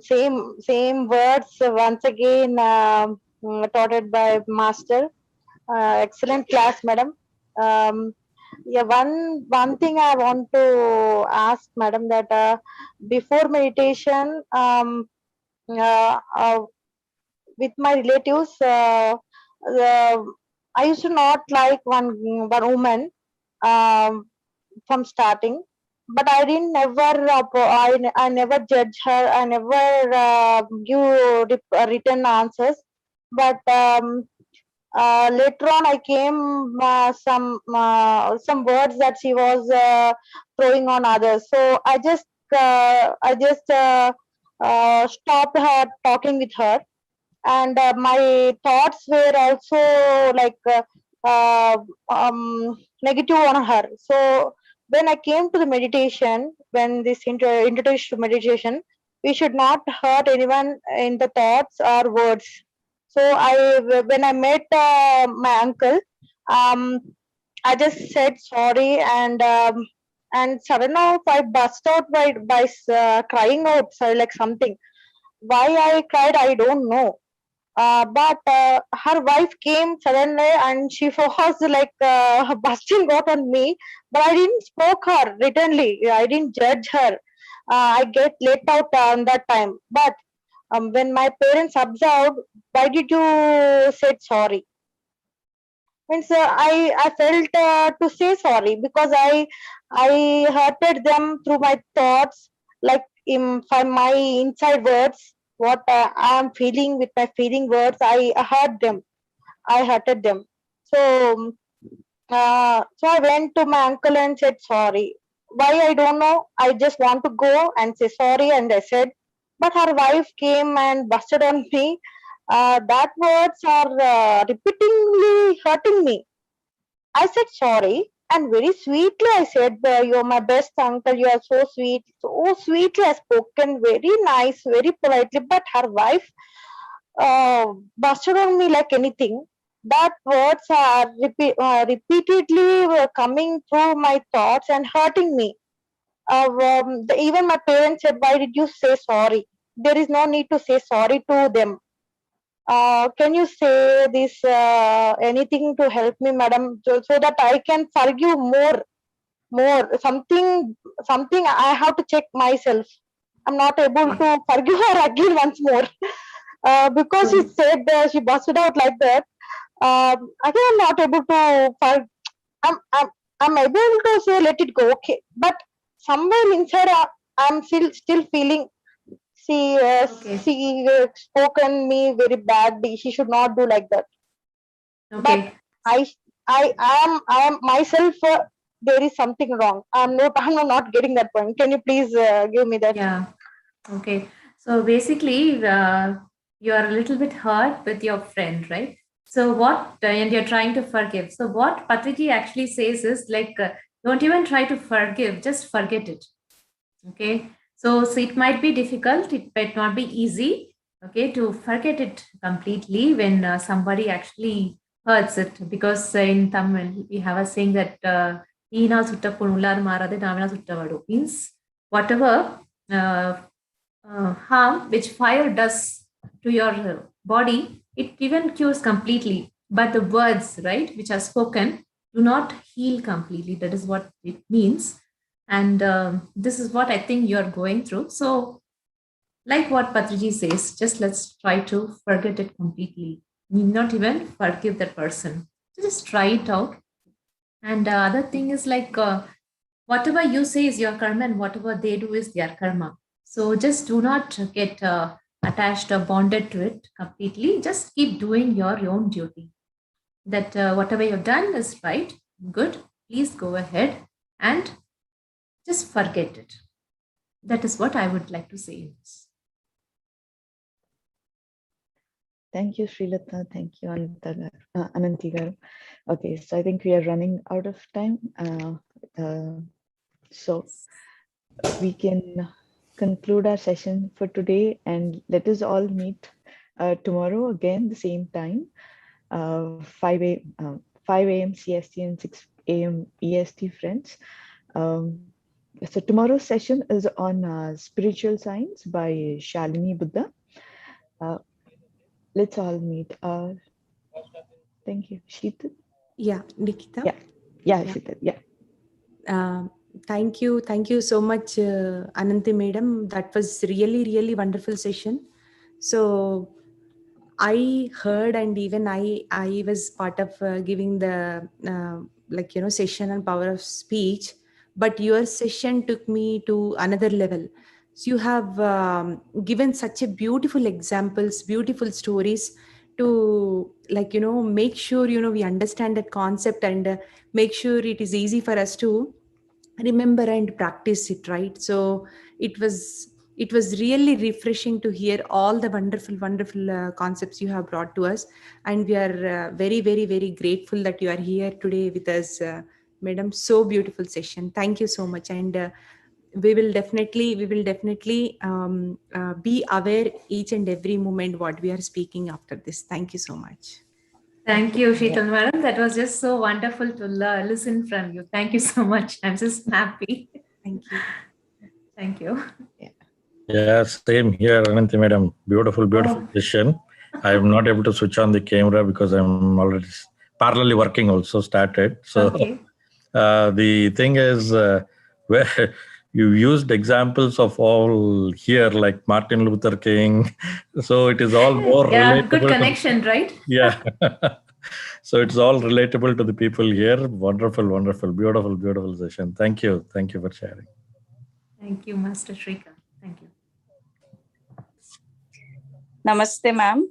Same words once again taught by master. Excellent class, madam. Yeah, one thing I want to ask, madam, that before meditation, with my relatives, I used to not like one woman um, from starting, but I didn't never I never judge her. I never give written answers. But later on, I came some words that she was throwing on others. So I just stopped her talking with her, and my thoughts were also like negative on her. So when I came to the meditation, when this introduced to meditation, we should not hurt anyone in the thoughts or words. So when I met my uncle, um, I just said sorry, and suddenly I burst out by crying out, so like something. Why I cried, I don't know. But her wife came suddenly and she was like busting out on me. But I didn't spoke her returnly. I didn't judge her. I get let out on that time. But when my parents observed, why did you said sorry? Means I felt to say sorry because I hurted them through my thoughts, like in from my inside words. What I am feeling with my feeling words, I hurt them. I hurted them. So so I went to my uncle and said sorry. Why I don't know. I just want to go and say sorry, and I said. But her wife came and busted on me. That words are repeatedly hurting me. I said sorry, and very sweetly I said, "You're my best uncle. You are so sweet." So sweetly I spoken, very nice, very politely. But her wife busted on me like anything. That words are repeatedly coming through my thoughts and hurting me. Even my parents said, "Why did you say sorry? There is no need to say sorry to them." Can you say this anything to help me, madam, so that I can forgive more something I have to check myself. I'm not able to forgive her again once more because she said she busted out like that. Again, I'm not able to I'm able to say let it go, okay, but somewhere inside I'm still feeling she spoken me very badly. She should not do like that. But Okay. I am myself. There is something wrong. I'm not getting that point. Can you please give me that? Yeah. Okay. So basically, you are a little bit hurt with your friend, right? So what, and you're trying to forgive. So what Patriji actually says is like, don't even try to forgive, just forget it. Okay. So it might be difficult, it might not be easy, okay, to forget it completely when somebody actually hurts it. Because in Tamil, we have a saying that "Eena sutta punullar marade namina sutta vadu," means whatever uh, harm which fire does to your body, it even cures completely. But the words, right, which are spoken, do not heal completely. That is what it means. And this is what I think you're going through. So, like what Patriji says, just let's try to forget it completely. Need not even forgive that person. Just try it out. And the other thing is like, whatever you say is your karma, and whatever they do is their karma. So just do not get attached or bonded to it completely. Just keep doing your own duty. That whatever you've done is right, good. Please go ahead and just forget it. That is what I would like to say in this. Thank you, Srilata. Thank you, Ananti garu. Okay, so I think we are running out of time. So we can conclude our session for today, and let us all meet tomorrow again, the same time, 5 a.m. CST and 6 a.m. EST, friends. So tomorrow's session is on spiritual science by Shalini Buddha. Let's all meet. Thank you. Sheetal? Yeah, Nikita. Yeah, Sheetal. Yeah. Thank you so much, Ananti madam. That was really wonderful session. So I heard, and even I was part of giving the session on power of speech. But your session took me to another level. So you have given such a beautiful examples, beautiful stories to make sure we understand that concept, and make sure it is easy for us to remember and practice it, right? So it was really refreshing to hear all the wonderful concepts you have brought to us, and we are very grateful that you are here today with us, madam. So beautiful session. Thank you so much. And we will definitely be aware each and every moment what we are speaking after this. Thank you so much. Thank you, Sheetal madam. That was just so wonderful to listen from you. Thank you so much. I'm just happy. Thank you. Thank you. Yeah, same here, Ananti madam. Beautiful session. I am not able to switch on the camera because I'm already parallelly working also started. So Okay. the thing is, where you used examples of all here, like Martin Luther King. So it is all more Yeah, relatable. good connection, right? Yeah. So it's all relatable to the people here. Wonderful, wonderful, beautiful, beautiful session. Thank you. Thank you for sharing. Thank you, Master Shrika. Thank you. Namaste, ma'am.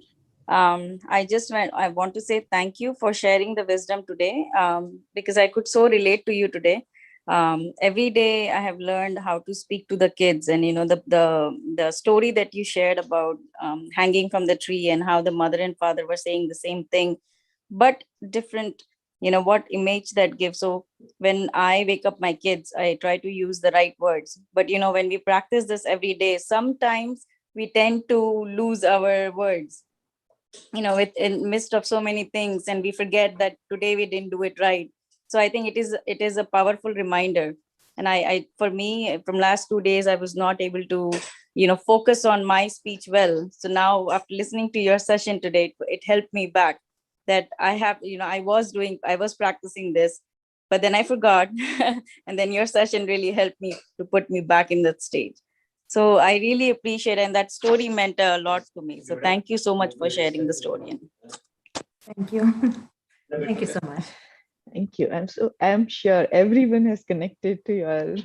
I want to say thank you for sharing the wisdom today, because I could so relate to you today. Every day I have learned how to speak to the kids, and the story that you shared about hanging from the tree and how the mother and father were saying the same thing, but different. What image that gives. So when I wake up my kids, I try to use the right words. But when we practice this every day, sometimes we tend to lose our words, in midst of so many things, and we forget that today we didn't do it right. So I think it is a powerful reminder. And I for me, from last 2 days, I was not able to focus on my speech well. So now, after listening to your session today, it helped me back, that I was practicing this, but then I forgot. And then your session really helped me to put me back in that stage. So I really appreciate it, and that story meant a lot to me. So thank you so much for sharing the story. Thank you. Thank you so much. Thank you. I'm sure everyone has connected to your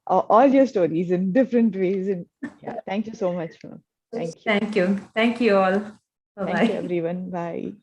all your stories in different ways. And yeah, thank you so much, ma'am. Thank you. Thank you. Thank you all. Bye-bye. Thank you, everyone. Bye.